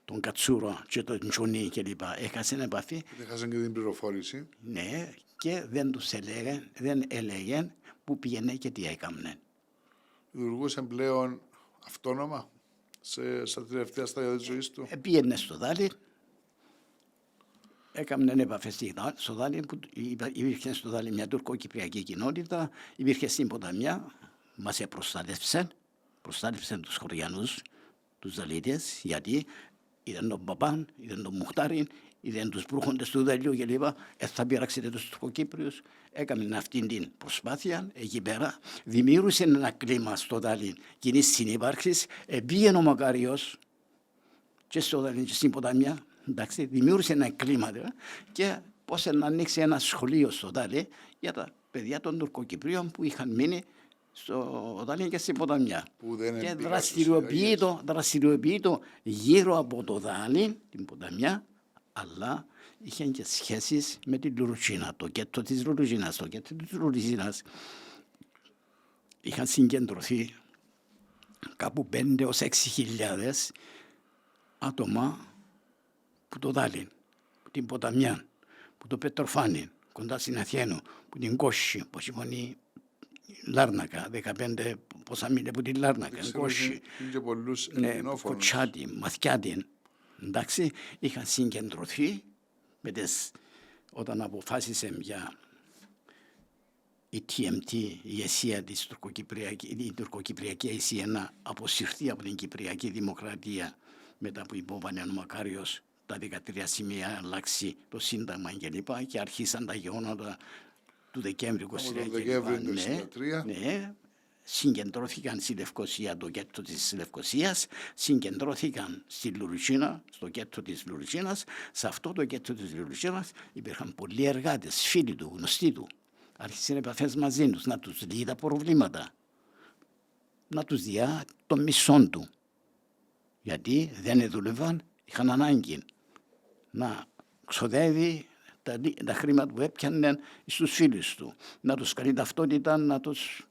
τον Κατσούρο και τον Τζονί κλπ. Έχασε την επαφή. Έχασαν και την πληροφόρηση. Ναι, και δεν έλεγε που πήγαινε και τι έκαμνε. Λειτουργούσε πλέον αυτόνομα στα τελευταία στάδια της ζωής του. Πήγαινε στο Δάλι, έκαμνε επαφές στο Δάλι, που υπήρχε στο Δάλι μια τουρκοκυπριακή κοινότητα, υπήρχε στην Ποταμιά, μας προστάτευσαν τους χωριανούς, τους Δαλίτες, γιατί είδαν τον Παπάν, είδαν τον Μουχτάριν, είδαν τους προύχοντες του Δαλιού και λοιπά, θα πειράξετε τους Τουρκοκύπριους. Έκαμε αυτή την προσπάθεια εκεί πέρα, δημιούργησε ένα κλίμα στο Δάλι κοινής συνύπαρξης, πήγαινε ο Μακάριος και στο Δάλι και στην Ποταμιά, εντάξει, δημιούργησε ένα κλίμα και πώς να ανοίξει ένα σχολείο στο Δάλι για τα παιδιά των Τουρκοκυπρίων που είχαν μείνει στο Δάλιν και στην Ποταμιά. Που δεν Και εμπήκα δραστηριοποιείτο γύρω από το Δάλιν, την Ποταμιά, αλλά είχε και σχέσεις με την Λουρουτσίνα, το κέντρο της Λουρουτσίνας. Το κέντρο της Λουρουτσίνας είχαν συγκεντρωθεί κάπου 5 ως 6.000 άτομα που το Δάλιν, που την Ποταμιά, που το Πετροφάνι, κοντά στην Αθήνα, που την Κόση, που συμφωνεί Λάρνακα, 15 πόσα μίλια που την Λάρνακα, Κόση, Κοτσάτι, Μαθιάτι, εντάξει, είχαν συγκεντρωθεί όταν αποφάσισε για η TMT, η ΕΣΥΑ της η τουρκοκυπριακή ΕΣΥΑ να αποσυρθεί από την Κυπριακή Δημοκρατία μετά που υπόβανε ο Μακάριος τα 13 σημεία, αλλάξει το Σύνταγμα κλπ. Και αρχίσαν τα γεγονότα του Δεκέμβρη 23. Ναι, συγκεντρώθηκαν στη Λευκοσία, το κέντρο της Λευκοσίας, συγκεντρώθηκαν στη Λουρουτσίνα, στο κέντρο της Λουρουτσίνας. Σε αυτό το κέντρο της Λουρουτσίνας υπήρχαν πολλοί εργάτες, φίλοι του, γνωστοί του. Άρχισαν επαφές μαζί τους, να τους δει τα προβλήματα, να τους δει το μισόν του. Γιατί δεν δούλευαν, είχαν ανάγκη να ξοδεύει τα χρήματα που έπιαναν στους φίλους του, να τους κάνει ταυτότητα,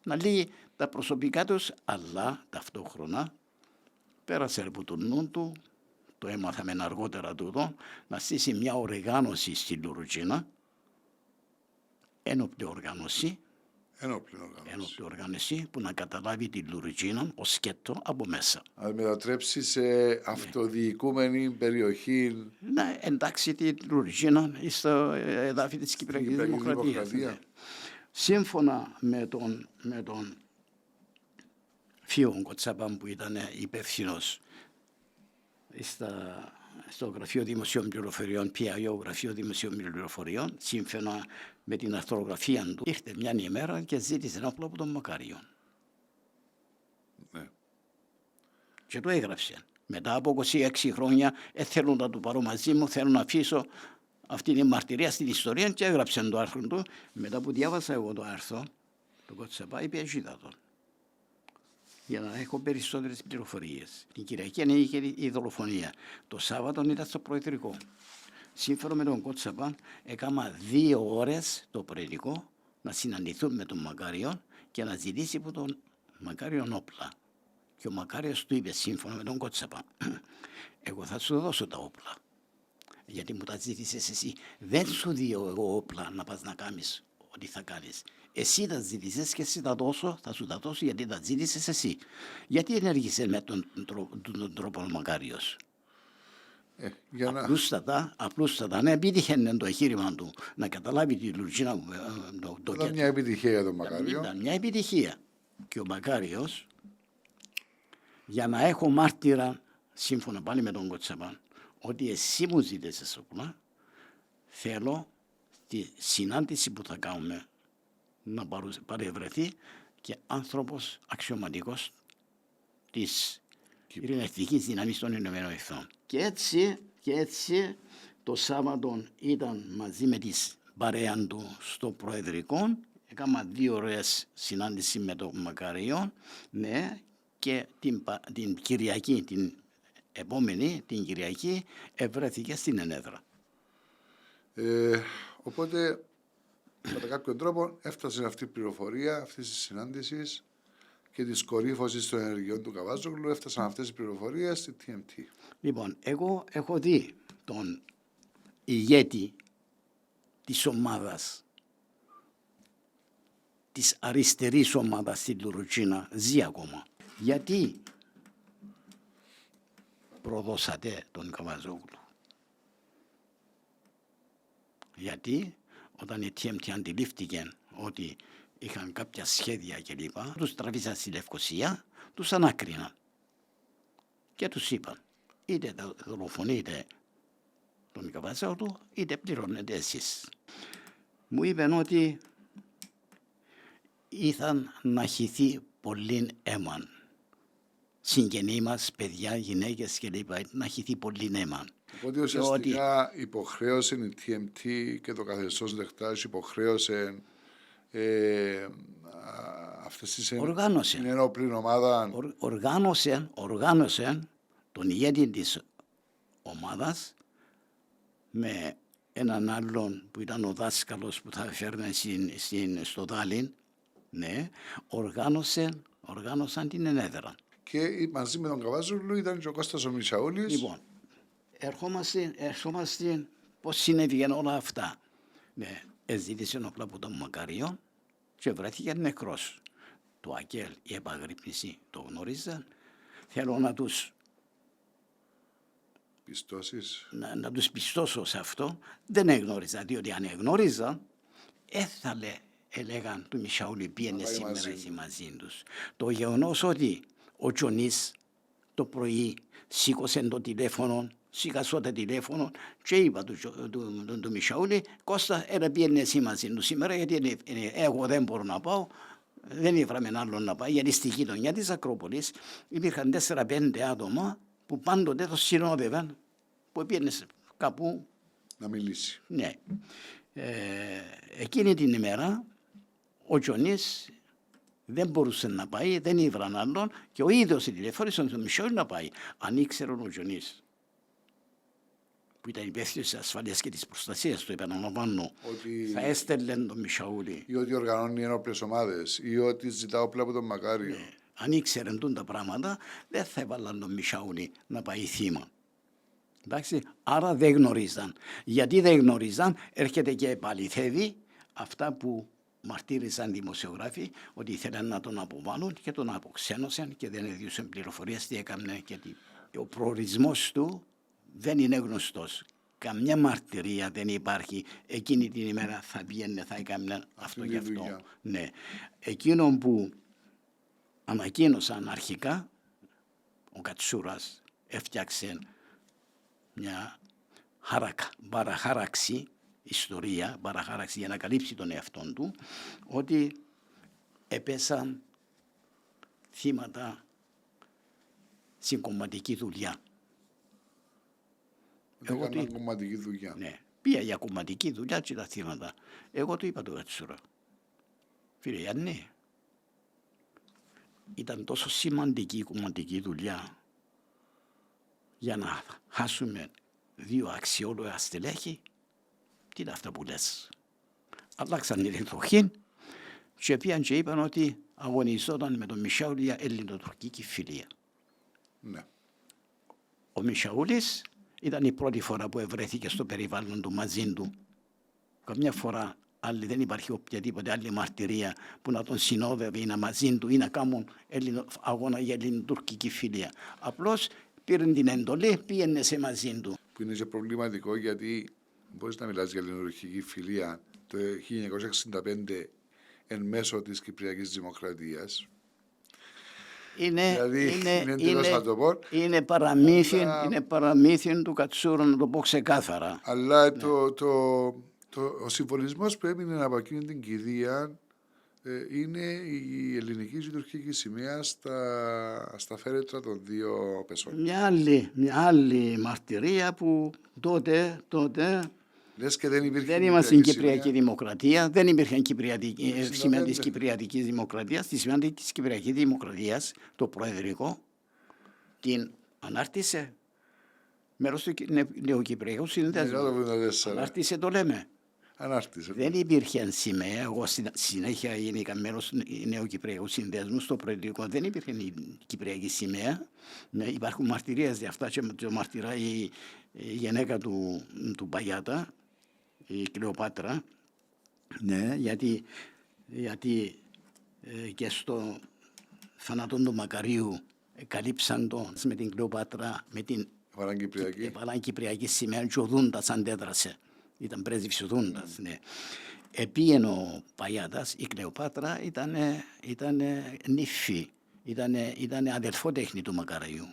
να λύει τα προσωπικά τους, αλλά ταυτόχρονα πέρασε από τον νου του, το έμαθαμε αργότερα τούτο, να στήσει μια οργάνωση στη Λουρουτσίνα, ένοπλη οργάνωση που να καταλάβει τη Λουρουτσίνα ως σκέτο από μέσα. Να μετατρέψει σε αυτοδιοικούμενη περιοχή. Να εντάξει τη Λουρουτσίνα στο εδάφη της Κυπριακής Δημοκρατίας. Ναι. Σύμφωνα με τον Φίο Κοτσάπαν που ήταν υπεύθυνος στο Γραφείο Δημοσίων Πληροφοριών, PIO, Γραφείο Δημοσίων Πληροφοριών, σύμφωνα με την αρθρογραφία του, ήρθε μια ημέρα και ζήτησε ένα όπλο από τον Μακάριο. Ναι. Και το έγραψε. Μετά από 26 χρόνια, θέλω να το πάρω μαζί μου, θέλω να αφήσω αυτή τη μαρτυρία στην ιστορία και έγραψε το άρθρο του. Μετά που διάβασα εγώ το άρθρο, το Κοτσαπά είπε «Ζήτα τον», για να έχω περισσότερες πληροφορίες. Την Κυριακή είχε η δολοφονία. Το Σάββατο ήταν στο Προεδρικό. Σύμφωνα με τον Κοτσαπά, έκανα 2 ώρες το Προεδρικό να συναντηθούν με τον Μακάριο και να ζητήσει από τον Μακάριο όπλα. Και ο Μακάριος του είπε, σύμφωνα με τον Κοτσαπά, εγώ θα σου δώσω τα όπλα. Γιατί μου τα ζήτησες εσύ. Δεν σου δίνω εγώ όπλα να πας να κάνεις ό,τι θα κάνεις. Εσύ τα ζήτησες και εσύ θα σου τα δώσω γιατί τα ζήτησες εσύ. Γιατί ενέργησες με τον τρόπο ο Μακάριος. Απλούστατα, ναι, επίτυχε το εγχείρημα του να καταλάβει τη Λουρουτσίνα. Ήταν μια επιτυχία για τον Μακάριο. Ήταν μια επιτυχία. Και ο Μακάριος, για να έχω μάρτυρα, σύμφωνα πάλι με τον Κοτσαπά, ότι εσύ μου ζήτησες όπλα, θέλω τη συνάντηση που θα κάνουμε να παρευρεθεί και άνθρωπος αξιωματικός της ειρηνευτικής δύναμης των Ηνωμένων Εθνών. Και έτσι το Σάββατο ήταν μαζί με τις παρέαν του στο Προεδρικό, έκανα 2 ώρες συνάντηση με τον Μακάριο, ναι, και την Κυριακή, την επόμενη, την Κυριακή, ευρέθηκε στην Ενέδρα. Οπότε, κατά κάποιον τρόπο, έφτασε αυτή η πληροφορία αυτή τη συνάντηση και τη κορύφωση των ενεργειών του Καβάζογλου, έφτασαν αυτές οι πληροφορίες στη TMT. Λοιπόν, εγώ έχω δει τον ηγέτη της ομάδας, της αριστερής ομάδας στη Λουρουτσίνα, ζει ακόμα. Γιατί προδώσατε τον Καβάζογλου? Γιατί όταν η TMT αντιλήφθηκε ότι είχαν κάποια σχέδια κλπ, τους τραβήσαν στη Λευκοσία, τους ανάκριναν και τους είπαν είτε δολοφονείτε τον Καβάζογλου είτε πληρώνετε εσείς. Μου είπαν ότι ήθαν να χυθεί πολύ αίμα. Συγγενείς μας, παιδιά, γυναίκες κλπ. Να χυθεί πολύ αίμα. Οπότε ουσιαστικά υποχρέωσε η TMT και το καθεστώς Δεχτάς υποχρέωσε Αυτές τις Οργάνωσε. είναι ενόπλην ομάδα. Οργάνωσε τον ηγέτη της ομάδας με έναν άλλον που ήταν ο δάσκαλος που θα φέρνε στο Δάλιν, ναι, οργάνωσαν την ενέδρα. Και μαζί με τον Καβάζογλου ήταν και ο Κώστας ο Μισαούλης. Λοιπόν, ερχόμαστε πώς συνέβηκαν όλα αυτά. Ναι, ζήτησε όπλα από τον Μακαριό και βρέθηκε νεκρός. Το ΑΚΕΛ, η επαγρύπνηση, το γνώριζαν. Θέλω να τους να τους πιστώσω σε αυτό. Δεν εγνώριζα, διότι αν εγνώριζα, έλεγαν του Μισαούλη πήγαινε σήμερα εσύ μαζί τους. Το γεγονός ότι ο Τζονής το πρωί σήκωσε το τηλέφωνο, σήκασε το τηλέφωνο και είπα του Μισαούλη, Κώστα, πήγαινε εσύ μαζί του σήμερα, γιατί εγώ δεν μπορώ να πάω. Δεν ήβραμε άλλον να πάει, γιατί στη γειτονιά της Ακρόπολης υπήρχαν 4-5 άτομα που πάντοτε το συνόδευαν, που πήγαινε κάπου να μιλήσει. Ναι. Εκείνη την ημέρα ο Τζονής δεν μπορούσε να πάει, δεν ήβραν άλλον και ο ίδιος τηλεφώνησε τον Μισαούλη να πάει. Αν ήξερε ο Τζονής, που ήταν υπεύθυνος της ασφαλείας και της προστασίας, το επαναλαμβάνω, θα έστελνε τον Μισαούλη. Ή ότι οργανώνει ενόπλες ομάδες, ή ότι ζητά όπλα από τον Μακάριο. Ναι. Αν ήξεραν τα πράγματα, δεν θα έβαλαν τον Μισαούλη να πάει θύμα. Εντάξει, άρα δεν γνωρίζαν. Γιατί δεν γνωρίζαν, έρχεται και επαληθεύει αυτά που μαρτύρησαν δημοσιογράφοι, ότι ήθελαν να τον αποβάλουν και τον αποξένωσαν και δεν έδιωσαν πληροφορίες τι έκανε. Γιατί ο προορισμός του δεν είναι γνωστός. Καμιά μαρτυρία δεν υπάρχει. Εκείνη την ημέρα θα βγαίνει, θα έκανε αυτό και αυτό. Ναι. Εκείνο που ανακοίνωσαν αρχικά, ο Κατσούρας έφτιαξε μια παραχάραξη ιστορία, παραχάραξη για να καλύψει τον εαυτόν του, ότι έπεσαν θύματα στην κομματική δουλειά. Έκαναν κομματική δουλειά. Ναι, πήγα για κομματική δουλειά και τα θύματα. Εγώ του είπα το Κατσούρα. Φίλε Γιάννη, ήταν τόσο σημαντική η κομματική δουλειά για να χάσουμε 2 αξιόλογα στελέχη. Τι είναι αυτά που λες. Αλλάξαν την εκδοχή και πήγαν και είπαν ότι αγωνιζόταν με τον Μισαούλη για ελληνοτουρκική φιλία. Ναι. Ο Μισαούλης ήταν η πρώτη φορά που ευρέθηκε στο περιβάλλον του μαζί του. Καμιά φορά άλλη, δεν υπάρχει οποιαδήποτε άλλη μαρτυρία που να τον συνόδευε ή να μαζί του ή να κάνουν αγώνα για ελληνοτουρκική φιλία. Απλώς πήραν την εντολή, πήγαινε σε μαζί του. Που είναι και προβληματικό, γιατί μπορείς να μιλάς για ελληνοτουρκική φιλία το 1965 εν μέσω της Κυπριακής Δημοκρατίας. Είναι παραμύθι του Κατσούρα, να το πω ξεκάθαρα. Αλλά ναι. Ο συμβολισμός που έμεινε από εκείνη την κηδεία είναι η ελληνική και η τουρκική σημαία στα φέρετρα των 2 πεσών. Μια άλλη μαρτυρία που τότε λες και δεν είμαστε στην Κυπριακή Δημοκρατία, δεν υπήρχε σημαία της Κυπριακής Δημοκρατίας. Τη σημαία της Κυπριακής Δημοκρατίας, το Προεδρικό, την ανάρτησε μέρος του Νεοκυπριακού Συνδέσμου. Ανάρτησε, το λέμε. Ανάρτησε. Δεν υπήρχε σημαία. Εγώ συνέχεια γίνηκα μέρος του Νεοκυπριακού Συνδέσμου. Στο Προεδρικό δεν υπήρχε η Κυπριακή σημαία. Υπάρχουν μαρτυρίες για αυτά και το μαρτυράει η γυναίκα του Παγιάτα, η Κλεοπάτρα. Ναι, γιατί και στο θανάτων του Μακαρίου καλύψαν το με την Κλεοπάτρα, με την Επανακυπριακή σημαία και ο Δούντας αντέδρασε. Ήταν πρέσβης ο Δούντας, ναι. Επήγαινε ο Παγιάτας, η Κλεοπάτρα ήταν νύφη, ήταν αδελφότεχνη του Μακαρίου.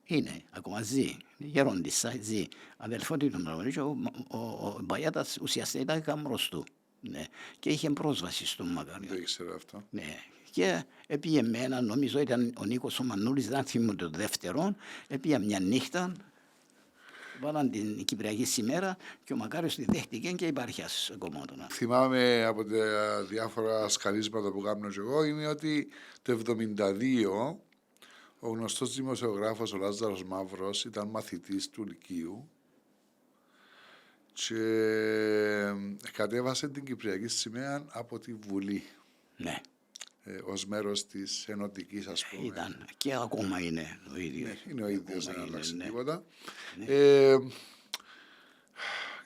Είναι, ακόμα ζει, γερόντισσα, ζει. Αδελφότεχνη του Μακαρίου, ο Παγιάτας ουσιαστικά ήταν γαμρός του. Ναι. Και είχε πρόσβαση στον Μακαριό. Δεν ήξερα αυτό. Ναι. Και έπιε εμένα, νομίζω ήταν ο Νίκος ο Μανούλης, δεν θυμάμαι το δεύτερο, έπιε μια νύχτα, βάλαν την Κυπριακή σημαία και ο Μακάριος τη δέχτηκε και υπάρχει κομμότονα. Θυμάμαι από τα διάφορα σκαλίσματα που κάνω και εγώ είναι ότι το 1972 ο γνωστός δημοσιογράφος ο Λάζαρος Μαύρος ήταν μαθητής του Λυκείου και κατέβασε την Κυπριακή σημαία από τη Βουλή. Ναι. Ως μέρος της ενωτικής, ας πούμε. Ήταν και ακόμα είναι ο ίδιος. Ναι, είναι ο ίδιος, δεν αλλάξει τίποτα. Ναι.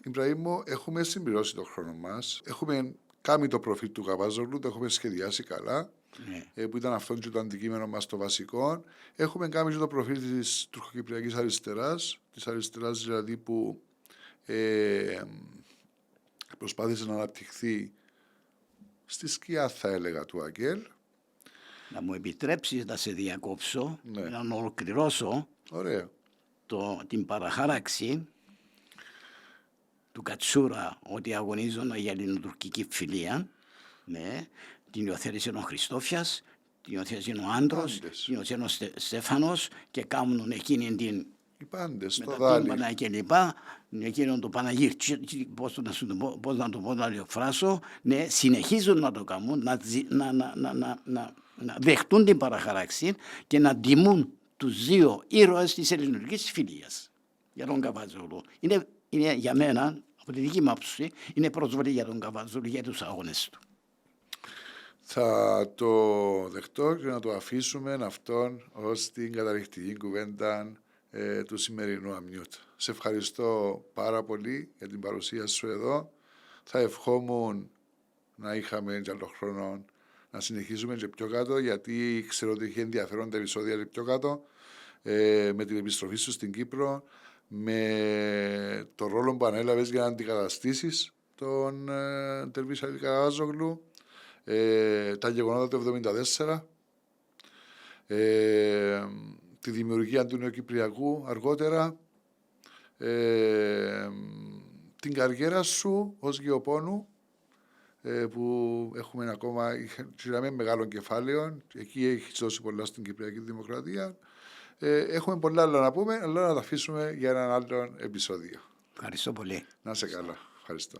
Ιμπραήμ μου, έχουμε συμπληρώσει τον χρόνο μας. Έχουμε κάνει το προφίλ του Καβάζογλου, το έχουμε σχεδιάσει καλά, Ναι. που ήταν αυτό και το αντικείμενο μας το βασικό. Έχουμε κάνει και το προφίλ της τουρκοκυπριακής αριστεράς, της αριστεράς δηλαδή που προσπάθησε να αναπτυχθεί στη σκιά, θα έλεγα, του Αγγέλ. Να μου επιτρέψεις να σε διακόψω, Ναι. να ολοκληρώσω Ωραία. την παραχάραξη του Κατσούρα ότι αγωνίζονται για την τουρκική φιλία. Ναι. Την υιοθέτησε ο Χριστόφιας, την υιοθέτησε ο Άντρος, Πάντες. την υιοθέτησε ο Στέφανος και κάνουν εκείνη την Οι πάντες, με το τα δάλι. τύμπανα και λοιπά, εκείνον το Παναγύρ, πώς να το πω να εκφράσω, ναι, συνεχίζουν να το κάνουν, να δεχτούν την παραχάραξη και να τιμούν τους δύο ήρωες της ελληνικής φιλίας. Για τον Καβάζογλου. Είναι για μένα, από τη δική μου άποψη, είναι προσβολή για τον Καβάζογλου για τους αγώνες του. Θα το δεχτώ και να το αφήσουμε αυτόν ως την καταληκτική κουβέντα του σημερινού Αμνιούτ. Σε ευχαριστώ πάρα πολύ για την παρουσία σου εδώ. Θα ευχόμουν να είχαμε και άλλο χρόνο να συνεχίσουμε και πιο κάτω, γιατί ξέρω ότι είχε ενδιαφέροντα επεισόδια και πιο κάτω, με την επιστροφή σου στην Κύπρο, με το ρόλο που ανέλαβες για να αντικαταστήσεις τον Τερβίς Αλή Καβάζογλου, τα γεγονότα του 1974, τη δημιουργία του Νεοκυπριακού αργότερα, την καριέρα σου ως γεωπόνου, που έχουμε ακόμα μεγάλο κεφάλαιο, εκεί έχει δώσει πολλά στην Κυπριακή Δημοκρατία. Έχουμε πολλά άλλα να πούμε, αλλά να τα αφήσουμε για έναν άλλο επεισόδιο. Ευχαριστώ πολύ. Να είσαι καλά. Ευχαριστώ.